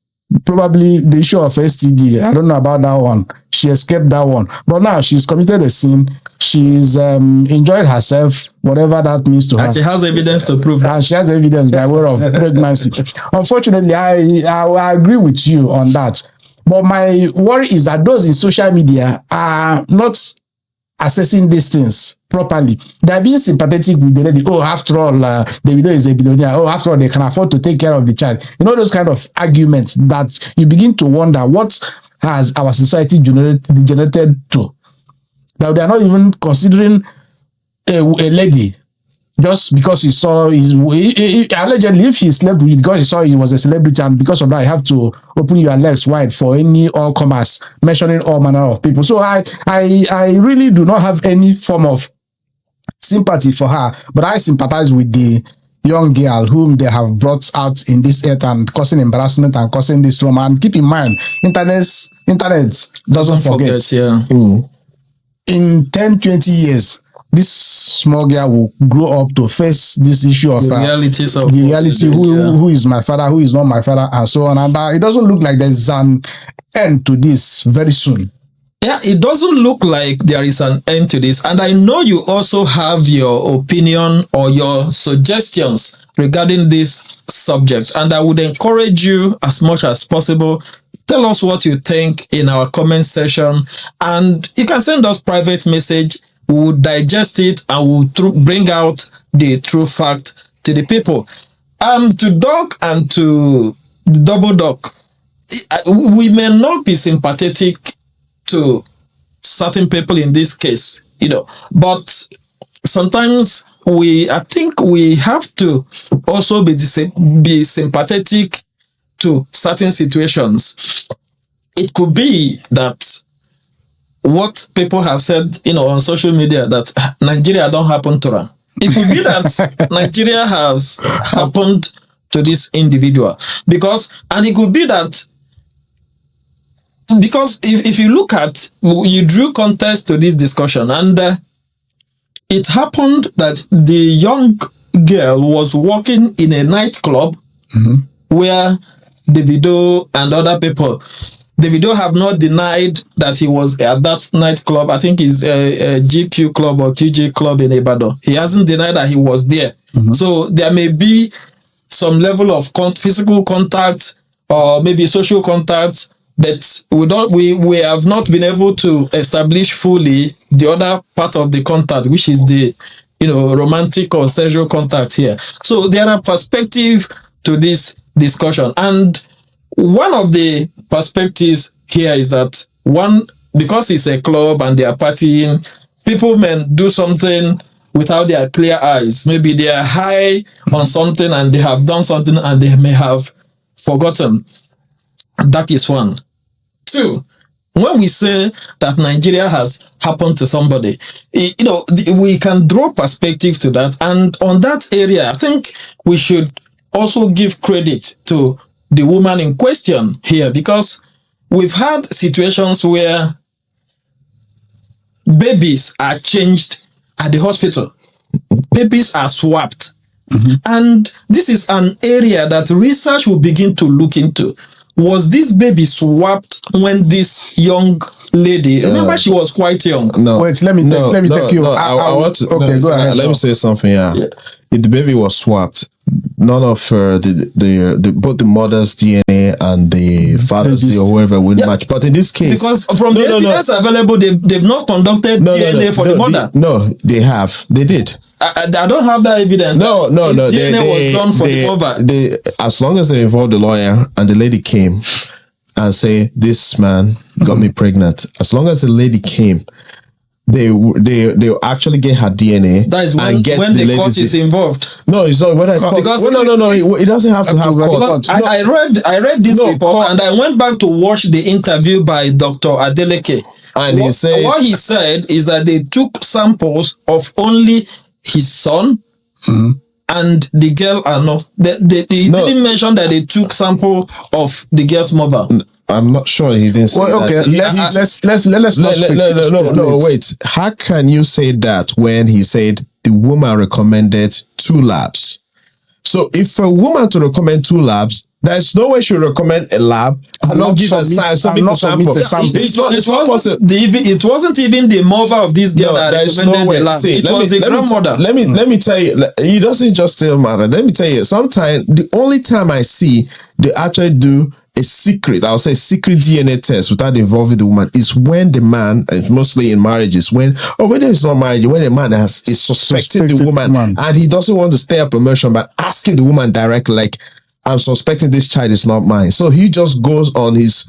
Speaker 3: probably the issue of STD, I don't know about that one. She escaped that one, but now she's committed a sin. She's enjoyed herself, whatever that means to her.
Speaker 2: And she has evidence to prove that.
Speaker 3: And she has evidence by way of pregnancy. Unfortunately, I agree with you on that. But my worry is that those in social media are not assessing these things properly. They are being sympathetic with the lady. Oh, after all, Davido is a billionaire. Oh, after all, they can afford to take care of the child. You know, those kind of arguments that you begin to wonder what has our society generated to. That they are not even considering a lady just because he saw allegedly, if he slept with you because he saw he was a celebrity, and because of that you have to open your legs wide for any all comers, mentioning all manner of people. So I really do not have any form of sympathy for her, but I sympathize with the young girl whom they have brought out in this earth and causing embarrassment and causing this trauma. And keep in mind, internet doesn't forget.
Speaker 2: Yeah.
Speaker 3: In 10-20 years, this small girl will grow up to face this issue of
Speaker 2: the realities of
Speaker 3: the reality, who is my father, who is not my father, and so on. And it doesn't look like there's an end to this very soon.
Speaker 2: Yeah, it doesn't look like there is an end to this. And I know you also have your opinion or your suggestions regarding this subject. And I would encourage you as much as possible, tell us what you think in our comment section. And you can send us private message. We will digest it and we'll bring out the true fact to the people. To Doc and to Double Doc, we may not be sympathetic to certain people in this case, but sometimes I think we have to also be sympathetic to certain situations. It could be that what people have said, on social media, that Nigeria don't happen to them. It could be that Nigeria has happened to this individual and it could be that because if you look at, you drew context to this discussion, and it happened that the young girl was working in a nightclub where Davido and other people, Davido have not denied that he was at that nightclub. I think it's a GQ club or QG club in Ibadan. He hasn't denied that he was there. So there may be some level of physical contact or maybe social contact, but we have not been able to establish fully the other part of the contact, which is the romantic or sexual contact here. So there are perspectives to this discussion, and one of the perspectives here is that because it's a club and they are partying, people may do something without their clear eyes. Maybe they are high on something and they have done something and they may have forgotten. That is one. Two, when we say that Nigeria has happened to somebody, we can draw perspective to that. And on that area, I think we should also give credit to the woman in question here, because we've had situations where babies are changed at the hospital. Babies are swapped. And this is an area that research will begin to look into. Was this baby swapped when this young lady, remember she was quite young?
Speaker 1: No.
Speaker 3: Wait, let me take you.
Speaker 1: I want to.
Speaker 3: Okay, go ahead.
Speaker 1: Let me say something. Yeah. If the baby was swapped, none of both the mother's DNA and the father's DNA or whoever would match. But in this case,
Speaker 2: because from the evidence available, they've not conducted DNA for the mother.
Speaker 1: They have. They did.
Speaker 2: I don't have that evidence.
Speaker 1: No.
Speaker 2: DNA was done for the mother.
Speaker 1: As long as they involved the lawyer and the lady came and say, this man got me pregnant. As long as the lady came, they actually get her DNA.
Speaker 2: That is when the court is involved.
Speaker 1: No, it's not whether court. No. It doesn't have to have court.
Speaker 2: I read this report and I went back to watch the interview by Dr. Adeleke.
Speaker 1: And
Speaker 2: what he said is that they took samples of only his son and the girl are not. He didn't mention that they took sample of the girl's mother.
Speaker 1: I'm not sure he didn't say that. No, wait. How can you say that when he said the woman recommended 2 labs? So if for a woman to recommend 2 labs, there's no way she would recommend a lab and not give a sample. It's not possible.
Speaker 2: It wasn't even the mother of this girl that recommended the lab. It was the grandmother.
Speaker 1: Let me tell you, it doesn't just still matter. Let me tell you, sometimes the only time I see they actually do a secret, I'll say secret DNA test without involving the woman is when the man, and mostly in marriages, when whether it's not marriage, when a man is suspecting the woman and he doesn't want to stay up promotion, but asking the woman directly, like, I'm suspecting this child is not mine. So he just goes on his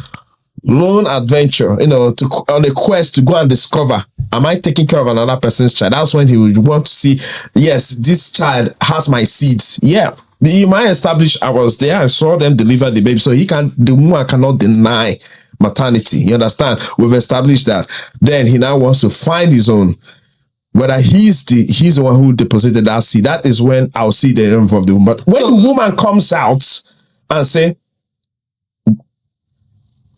Speaker 1: lone adventure, on a quest to go and discover, am I taking care of another person's child? That's when he would want to see, yes, this child has my seeds. Yeah. He might establish, I was there, I saw them deliver the baby. So the woman cannot deny maternity. You understand? We've established that. Then he now wants to find his own. Whether he's the one who deposited that seed, that is when I'll see the name of the woman. But when the woman comes out and say,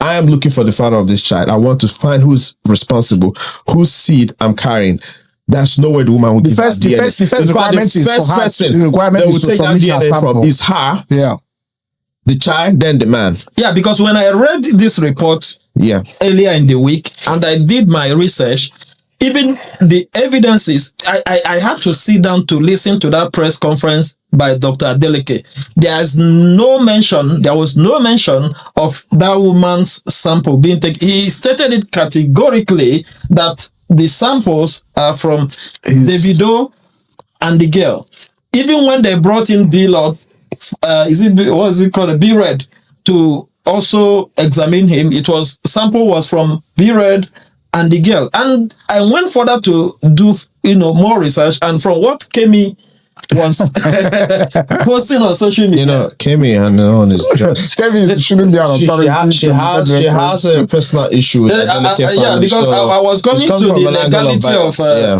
Speaker 1: I am looking for the father of this child, I want to find who's responsible, whose seed I'm carrying. There's no way the woman will
Speaker 3: the first requirement is for her. The requirement
Speaker 1: will take that DNA from is her, the child, then the man.
Speaker 2: Yeah, because when I read this report earlier in the week and I did my research, even the evidences, I had to sit down to listen to that press conference by Dr. Adeleke. There was no mention of that woman's sample being taken. He stated it categorically that the samples are from Davido and the girl. Even when they brought in B-Lord, B-Red, to also examine him, sample was from B-Red and the girl. And I went further to do, more research, and from what Kemi was posting on social media.
Speaker 1: Kemi and on is just
Speaker 3: Kemi shouldn't be an authority.
Speaker 1: She has a personal issue with
Speaker 2: because I was coming to the legality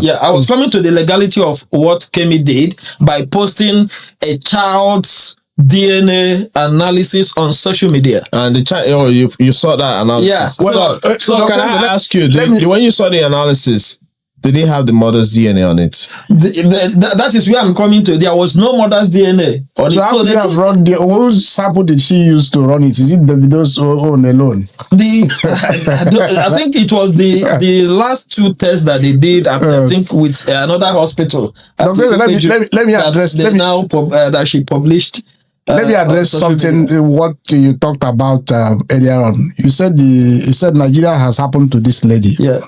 Speaker 2: I was coming to the legality of what Kemi did by posting a child's DNA analysis on social media. And the child, you saw that analysis. Yeah. So can I ask you, when you saw the analysis, did they have the mother's DNA on it? That is where I'm coming to. There was no mother's DNA on it.
Speaker 3: So how they have run whose sample did she use to run it? Is it Davido's own alone?
Speaker 2: I think it was the last two tests that they did. I think with another hospital.
Speaker 3: Let me address.
Speaker 2: That she published.
Speaker 3: Let me address something. What you talked about earlier on. You said Nigeria has happened to this lady.
Speaker 2: Yeah,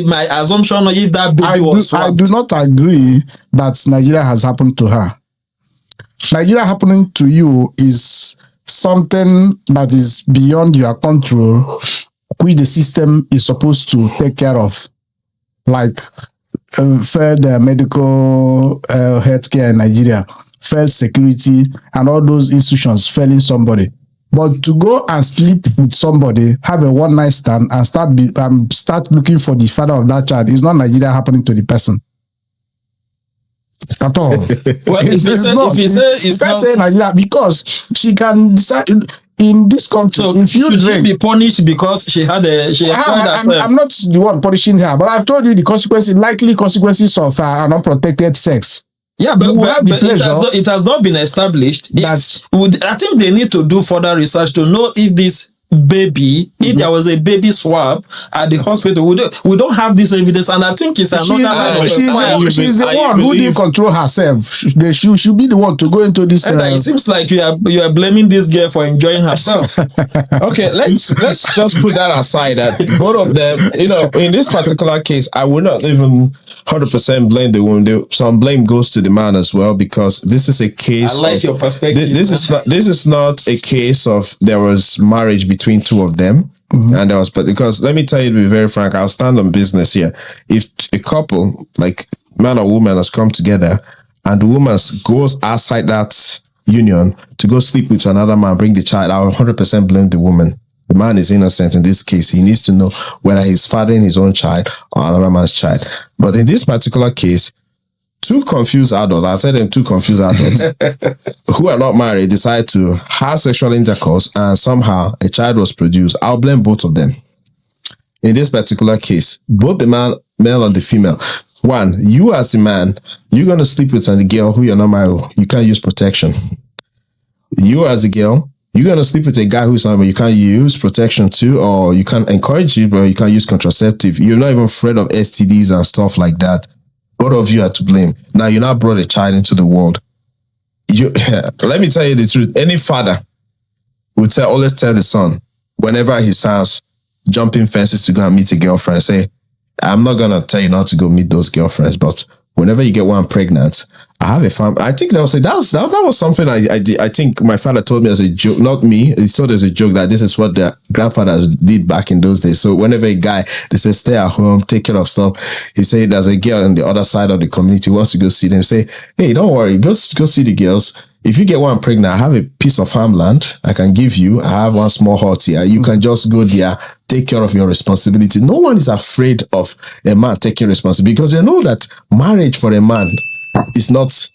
Speaker 2: my assumption if that baby was swapped.
Speaker 3: I do not agree that Nigeria has happened to her. Nigeria happening to you is something that is beyond your control, which the system is supposed to take care of, like medical healthcare in Nigeria. Felt security and all those institutions failing somebody. But to go and sleep with somebody, have a one-night stand and start looking for the father of that child is not Nigeria happening to the person. At all.
Speaker 2: Well, if you say it's not
Speaker 3: say Nigeria, because she can decide in this country.
Speaker 2: So should she be punished because she had
Speaker 3: I'm not the one punishing her, but I've told you the likely consequences of an unprotected sex.
Speaker 2: Yeah, but it has not been established. I think they need to do further research to know if this baby, if there was a baby swab at the hospital. We don't have this evidence, and I think it's another.
Speaker 3: She's the one who didn't control herself. She should be the one to go into this.
Speaker 2: And it seems like you are blaming this girl for enjoying herself.
Speaker 1: Okay, let's just put that aside. That both of them, in this particular case, I would not even 100% blame the woman. Some blame goes to the man as well, because this is a case.
Speaker 2: I like your perspective.
Speaker 1: This is not a case of there was marriage between two of them. Mm-hmm. And there was, but because let me tell you, to be very frank, I'll stand on business here. If a couple, like man or woman, has come together and the woman goes outside that union to go sleep with another man, bring the child, I'll 100% blame the woman. The man is innocent in this case. He needs to know whether he's fathering his own child or another man's child. But in this particular case, two confused adults, I said them two confused adults who are not married, decide to have sexual intercourse and somehow a child was produced. I'll blame both of them. In this particular case, both the male and the female. One, you as the man, you're going to sleep with a girl who you're not married with. You can't use protection. You as a girl, you're going to sleep with a guy who's not married. You can't use protection too, or you can't encourage it, but you can't use contraceptive. You're not even afraid of STDs and stuff like that. Both of you are to blame. Now, you now brought a child into the world. Let me tell you the truth. Any father would always tell the son, whenever he starts jumping fences to go and meet a girlfriend, say, I'm not gonna tell you not to go meet those girlfriends, but whenever you get one pregnant, I have a family. I think that was something I did. I think my father told me as a joke, not me. He told as a joke that this is what their grandfathers did back in those days. So whenever a guy, they say, stay at home, take care of stuff. He said, there's a girl on the other side of the community who wants to go see them. Say, hey, don't worry, go see the girls. If you get one pregnant, I have a piece of farmland I can give you. I have one small hut here. You can just go there, take care of your responsibility. No one is afraid of a man taking responsibility because they know that marriage for a man is not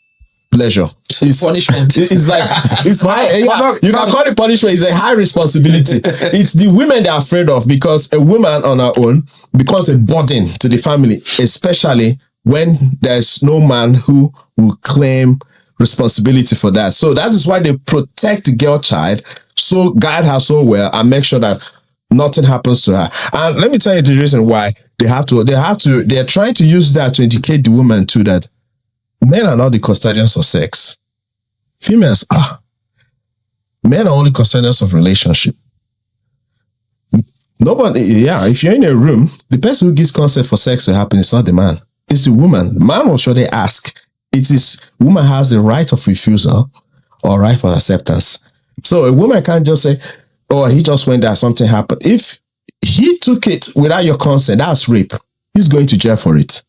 Speaker 1: pleasure.
Speaker 2: It's punishment.
Speaker 1: It's like, it's high. You can call it punishment. It's a high responsibility. It's the women they're afraid of because a woman on her own becomes a burden to the family, especially when there's no man who will claim responsibility for that. So that is why they protect the girl child, so guide her so well and make sure that nothing happens to her. And let me tell you the reason why they're trying to use that to educate the woman too, that men are not the custodians of sex. Females are. Men are only custodians of relationship. Nobody, if you're in a room, the person who gives consent for sex to happen is not the man. It's the woman. Man will surely ask. It is, woman has the right of refusal or right of acceptance. So a woman can't just say, oh, he just went there, something happened. If he took it without your consent, that's rape. He's going to jail for it.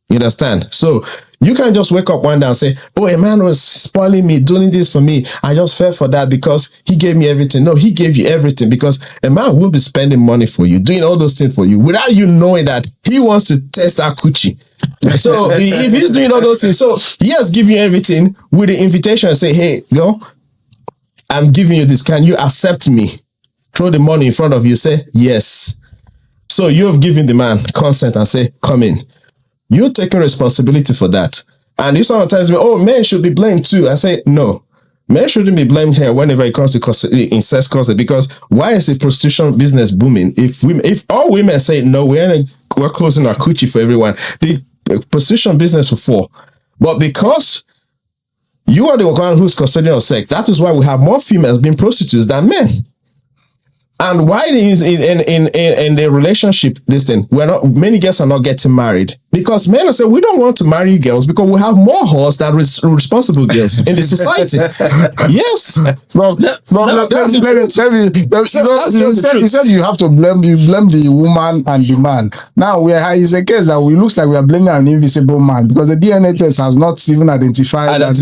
Speaker 1: You understand? So you can't just wake up one day and say, oh, a man was spoiling me, doing this for me. I just fell for that because he gave me everything. No, he gave you everything because a man won't be spending money for you, doing all those things for you without you knowing that he wants to test our coochie. So if he's doing all those things, so he has given you everything with the invitation and say, hey, girl, I'm giving you this. Can you accept me? Throw the money in front of you. Say, yes. So you have given the man consent and say, come in. You're taking responsibility for that. And if someone tells me, oh, men should be blamed too, I say, no. Men shouldn't be blamed here whenever it comes to incest custody, because why is the prostitution business booming? If all women say, no, we're closing our coochie for everyone, the prostitution business will fall. But because you are the one who's custodian of sex, that is why we have more females being prostitutes than men. And why is in the relationship, many girls are not getting married because men are saying, we don't want to marry girls because we have more whores than responsible girls in the society. Yes.
Speaker 3: You said you have to blame the woman and the man. Now it's a case that looks like we are blaming an invisible man because the DNA test has not even identified that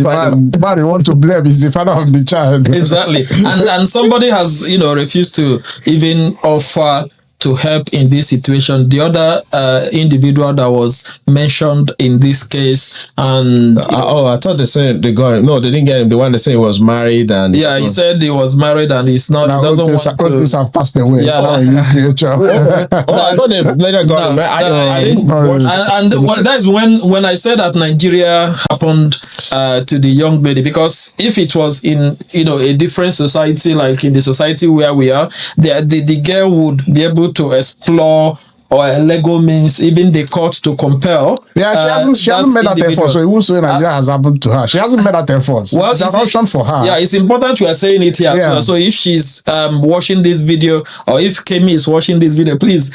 Speaker 3: the man we want to blame is the father of the child.
Speaker 2: Exactly. And somebody has, refused to even offer to help in this situation. The other individual that was mentioned in this case, and
Speaker 1: I thought they said they got him. No, they didn't get him. The one they say he was married, and
Speaker 2: he said he was married and he's not.
Speaker 3: Now,
Speaker 2: doesn't want to.
Speaker 3: Have passed away.
Speaker 2: Yeah,
Speaker 1: I thought they later got him. I didn't watch
Speaker 2: and that is when I said that Nigeria happened to the young lady, because if it was in a different society, like in the society where we are, the girl would be able to explore or legal means, even the court to compel.
Speaker 3: Yeah, she hasn't made that effort, so it won't say Nigeria has happened to her. She hasn't made that effort. Well, it's an option for her.
Speaker 2: Yeah, it's important we are saying it here. Yeah. So if she's watching this video, or if Kemi is watching this video, please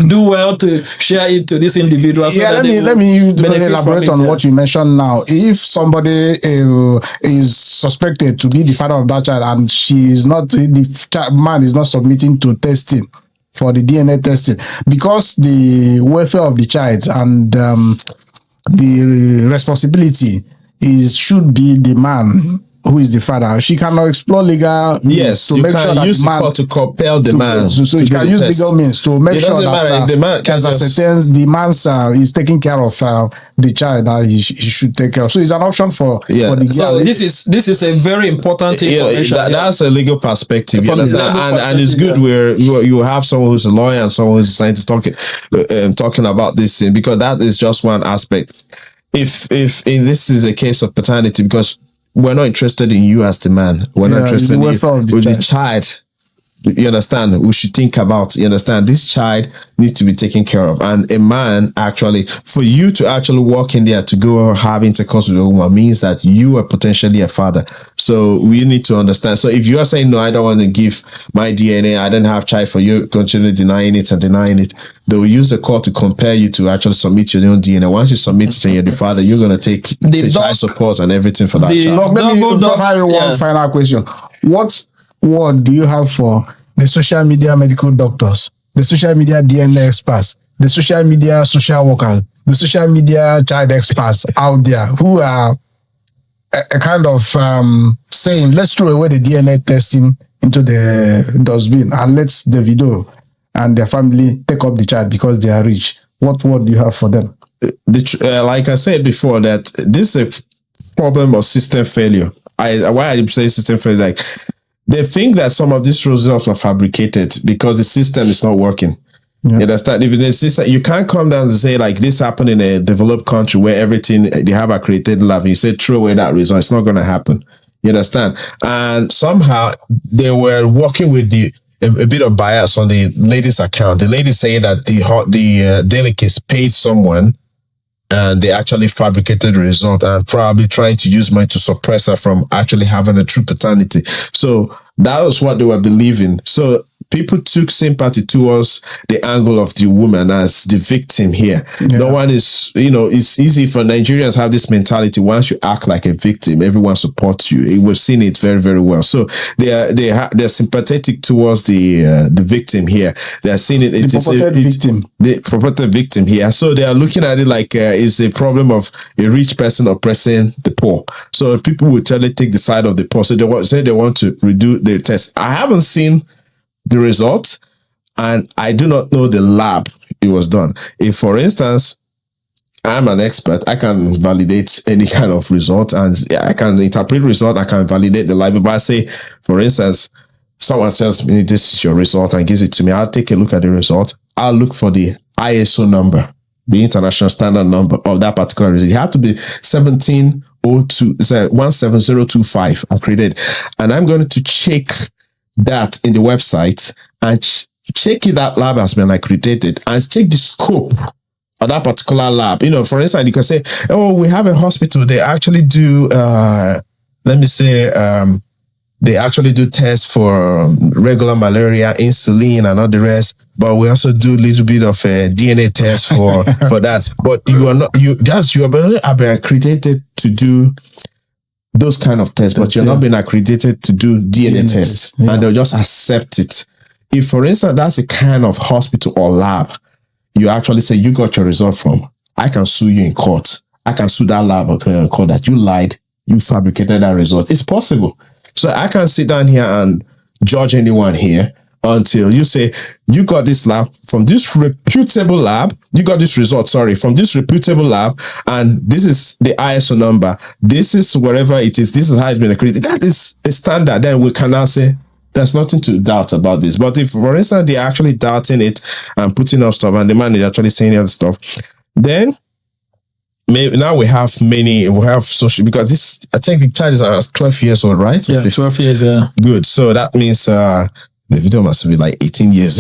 Speaker 2: do well to share it to this individual. So
Speaker 3: let me elaborate on what you mentioned now. If somebody is suspected to be the father of that child and the man is not submitting to testing, for the DNA testing, because the welfare of the child and the responsibility should be the man who is the father. She cannot explore legal means to make sure that
Speaker 1: use the court to compel the man.
Speaker 3: So you can use legal means to make sure that
Speaker 1: the man
Speaker 3: the man is taking care of the child that he should take care of. So it's an option for the girl.
Speaker 2: So this is a very important information.
Speaker 1: That's a legal perspective. You understand? And it's good where you have someone who's a lawyer and someone who's a scientist talking about this thing, because that is just one aspect. If this is a case of paternity, because we're not interested in you as the man. We're not interested in you with the child you understand, we should think about, you understand, this child needs to be taken care of. And a man, actually, for you to actually walk in there to go have intercourse with a woman means that you are potentially a father. So we need to understand. So if you are saying, no, I don't want to give my DNA, I don't have child, for you continue denying it and denying it, they will use the court to compare you to actually submit your own DNA. Once you submit it and you're the father, you're going to take the child support and everything for that child.
Speaker 3: Let me one final question. What word do you have for the social media medical doctors, the social media DNA experts, the social media social workers, the social media child experts out there who are a kind of saying, let's throw away the DNA testing into the dustbin and let Davido and their family take up the child because they are rich? What word do you have for them?
Speaker 1: Like I said before, that this is a problem of system failure. Why I say system failure, like they think that some of these results are fabricated because the system is not working. Yeah. You understand? If the system, you can't come down and say like this happened in a developed country where everything they have accredited lab, and you say throw away that result. It's not going to happen. You understand? And somehow they were working with a bit of bias on the lady's account. The lady saying that the delegates paid someone and they actually fabricated the result and probably trying to use money to suppress her from actually having a true paternity. So that was what they were believing. So people took sympathy towards the angle of the woman as the victim here. Yeah. No one is, it's easy for Nigerians to have this mentality. Once you act like a victim, everyone supports you. We've seen it very, very well. So they're sympathetic towards the victim here. They're seeing it. The purported victim here. So they are looking at it like it's a problem of a rich person oppressing the poor. So if people will totally take the side of the poor, so they want to redo their test. I haven't seen the result, and I do not know the lab it was done. If, for instance, I'm an expert, I can validate any kind of result, and I can interpret result, I can validate the lab. But I say, for instance, someone tells me this is your result and gives it to me, I'll take a look at the result. I'll look for the ISO number, the international standard number of that particular result. It have to be 17025 accredited, and I'm going to check that in the website and check if that lab has been accredited and check the scope of that particular lab. For instance, you can say, oh, we have a hospital. They actually do, they actually do tests for regular malaria, insulin, and all the rest. But we also do a little bit of a DNA test for that. But you have been accredited to do those kind of tests, but you're not being accredited to do DNA tests, and they'll just accept it. If, for instance, that's the kind of hospital or lab you actually say you got your result from, I can sue you in court. I can sue that lab in court that you lied, you fabricated that result. It's possible. So I can sit down here and judge anyone here until you say, you got this lab from this reputable lab, you got this result, from this reputable lab, and this is the ISO number, this is whatever it is, this is how it's been accredited. That is a standard. Then we can now say, there's nothing to doubt about this. But if, for instance, they're actually doubting it and putting up stuff, and the man is actually saying other stuff, then maybe now we have social, because this, I think the child is around 12 years old, right?
Speaker 2: Yeah, 12 years, yeah.
Speaker 1: Good. So that means the video must be like 18 years.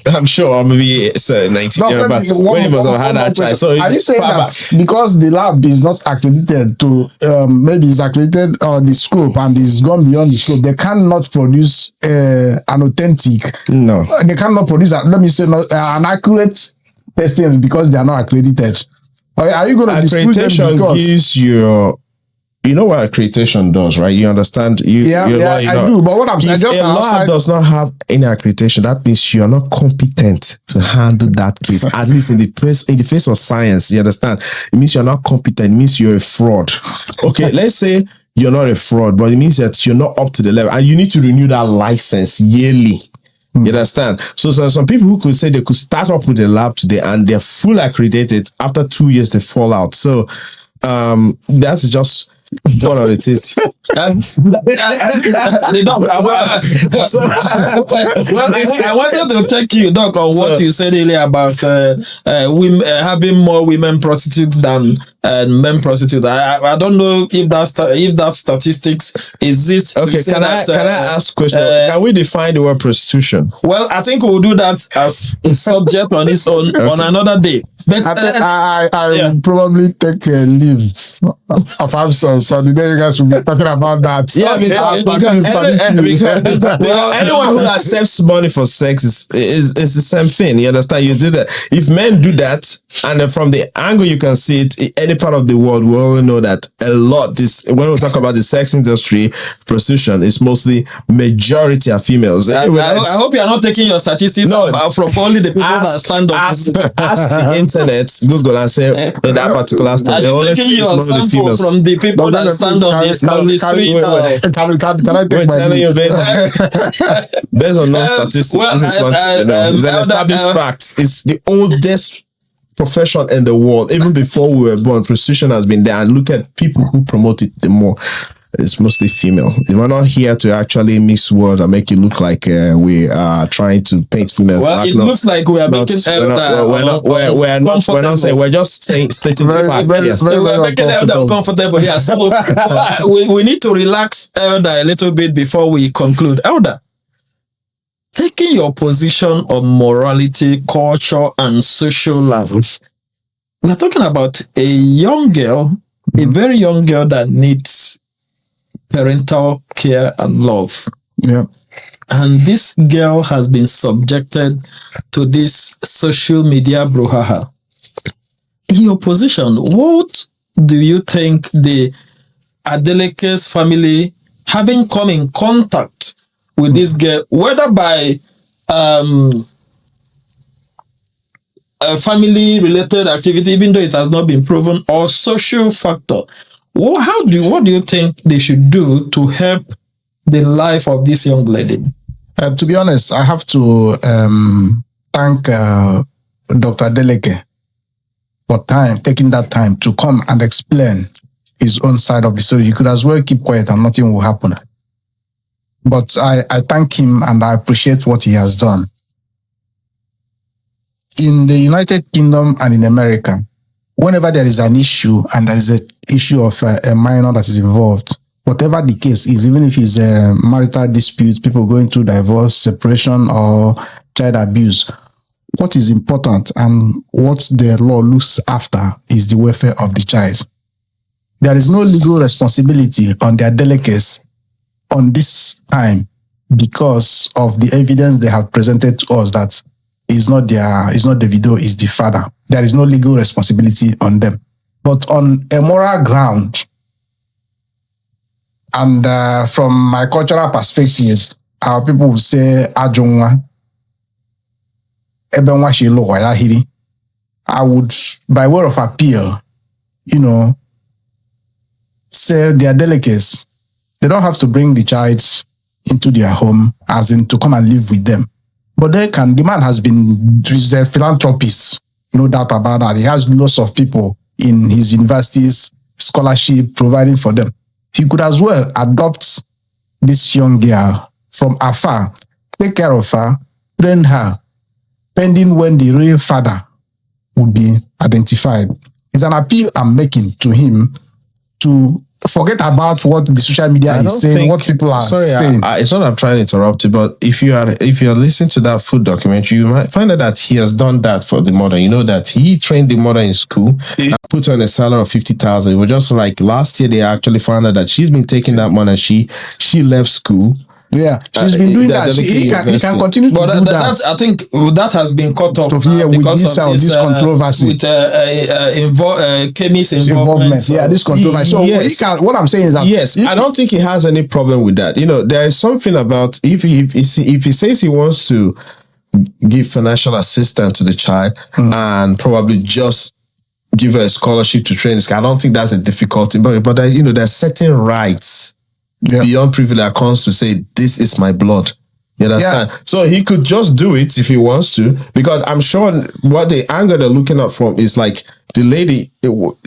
Speaker 1: I'm sure, or maybe it's 19 years. But when he must have had that child. So
Speaker 3: are you saying that because the lab is not accredited to, maybe it's accredited on the scope and it's gone beyond the scope, they cannot produce an authentic?
Speaker 1: No.
Speaker 3: They cannot produce, let me say, an accurate testing because they are not accredited. Are you going to dispute them?
Speaker 1: Accreditation gives you know what accreditation does, right? You understand?
Speaker 3: I do. But what I'm saying,
Speaker 1: if a lab does not have any accreditation, that means you are not competent to handle that case. At least in the face of science, you understand? It means you're not competent. It means you're a fraud. Okay, let's say you're not a fraud, but it means that you're not up to the level, and you need to renew that license yearly. You understand? So some people who could say they could start up with a lab today and they're full accredited, after 2 years they fall out. So that's just One of it is.
Speaker 2: I wanted to take you, Doc, on what you said earlier about women, having more women prostitutes than men prostitutes. I don't know if that statistics exists.
Speaker 1: Okay, can I ask a question? Can we define the word prostitution?
Speaker 2: Well, I think we'll do that as a subject on its own on another day. But
Speaker 3: I will probably take a leave of absence, so the day you guys will be talking about that.
Speaker 1: Yeah, because anyone who accepts money for sex is the same thing. You understand? You do that. If men do that, and from the angle you can see it, in any part of the world, we all know that a lot. When we talk about the sex industry, prostitution is mostly majority are females.
Speaker 2: I hope you are not taking your statistics from only the people that stand up.
Speaker 1: Ask the internet, Google, and say in that particular story.
Speaker 2: Are you taking your sample from the people that stand on the street?
Speaker 3: Can I take my leave?
Speaker 1: Based on non-statistics, this is one thing, it's an established fact. It's the oldest profession in the world. Even before we were born, prostitution has been there. And look at people who promote it the more. It's mostly female. We're not here to actually mix words and make it look like we are trying to paint female.
Speaker 2: Well, it looks like we are making
Speaker 1: we're not saying, we're just saying, stating the fact.
Speaker 2: We're making Elder uncomfortable here. So we need to relax Elder a little bit before we conclude. Elder, taking your position on morality, culture, and social life, we are talking about a young girl, a very young girl that needs parental care and love.
Speaker 3: Yeah.
Speaker 2: And this girl has been subjected to this social media brouhaha. In your position, what do you think the Adeleke's family, having come in contact with this girl, whether by a family-related activity, even though it has not been proven, or social factor, what do you think they should do to help the life of this young lady?
Speaker 3: To be honest, I have to thank Dr. Adeleke for taking that time to come and explain his own side of the story. He could as well keep quiet and nothing will happen. But I thank him and I appreciate what he has done. In the United Kingdom and in America, whenever there is an issue and there is an issue of a minor that is involved, whatever the case is, even if it's a marital dispute, people going through divorce, separation, or child abuse, what is important and what the law looks after is the welfare of the child. There is no legal responsibility on their delegates on this time because of the evidence they have presented to us that it's not Davido, it's the father. There is no legal responsibility on them. But on a moral ground, and from my cultural perspective, our people will say, Ajonwa, Ebenwa Shilo Wayahiri. I would, by way of appeal, say their delegates, they don't have to bring the child into their home, as in to come and live with them. But the man he's a philanthropist, no doubt about that. He has lots of people in his universities, scholarship, providing for them. He could as well adopt this young girl from afar, take care of her, train her, pending when the real father would be identified. It's an appeal I'm making to him to forget about what the social media is saying, what people are saying.
Speaker 1: It's not I'm trying to interrupt you, but if you're listening to that food documentary, you might find out that he has done that for the mother. You know that he trained the mother in school, put her on a salary of 50,000. It was just like last year they actually found out that she's been taking that money. She left school.
Speaker 3: Yeah, she's been doing that. He can continue to do that.
Speaker 2: I think that has been cut off
Speaker 3: because of this controversy.
Speaker 2: With Kemi's involvement.
Speaker 3: Yeah, this controversy. So yes. What I'm saying is that...
Speaker 1: Yes, I don't think he has any problem with that. There is something about... If he says he wants to give financial assistance to the child and probably just give her a scholarship to train this guy, I don't think that's a difficulty. But there's certain rights beyond privilege that comes to say, this is my blood. You understand? Yeah. So he could just do it if he wants to, because I'm sure what the angle they're looking at from is like the lady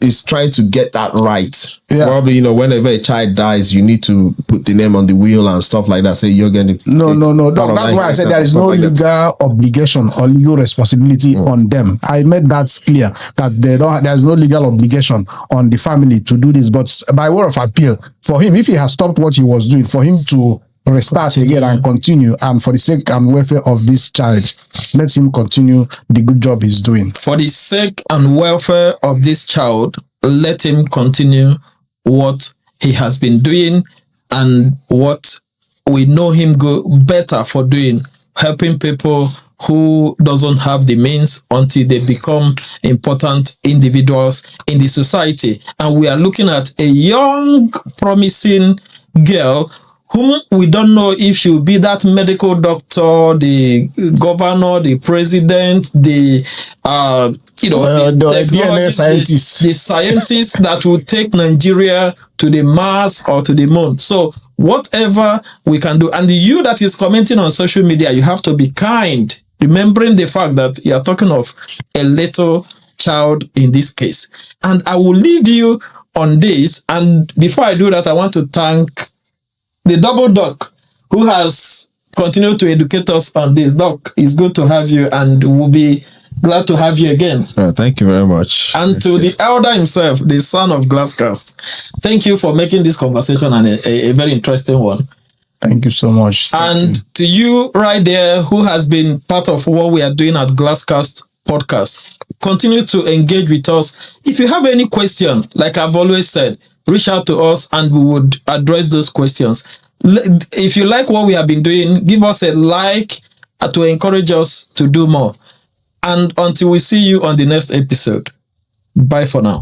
Speaker 1: is trying to get that right.
Speaker 3: Yeah.
Speaker 1: Probably, you know, whenever a child dies, you need to put the name on the will and stuff like that. Say you're getting
Speaker 3: No. That's why I said there is no legal obligation or legal responsibility on them. I made that clear that there's no legal obligation on the family to do this. But by way of appeal, for him, if he has stopped what he was doing, for him to restart again and continue, and for the sake and welfare of this child, let him continue the good job he's doing.
Speaker 2: For the sake and welfare of this child, let him continue what he has been doing and what we know him go better for doing, helping people who doesn't have the means until they become important individuals in the society. And we are looking at a young, promising girl whom we don't know if she will be that medical doctor, the governor, the president, the
Speaker 3: DNA scientist,
Speaker 2: the scientist that will take Nigeria to the Mars or to the moon. So whatever we can do, and you that is commenting on social media, you have to be kind, remembering the fact that you are talking of a little child in this case. And I will leave you on this. And before I do that, I want to thank the double Doc who has continued to educate us on this. Doc, it's good to have you, and we'll be glad to have you again.
Speaker 1: Thank you very much.
Speaker 2: And to the elder himself, the son of Glasscast, thank you for making this conversation and a very interesting one.
Speaker 3: Thank you so much.
Speaker 2: And to you right there who has been part of what we are doing at Glasscast podcast, continue to engage with us. If you have any question, like I've always said, reach out to us and we would address those questions. If you like what we have been doing, give us a like to encourage us to do more. And until we see you on the next episode, bye for now.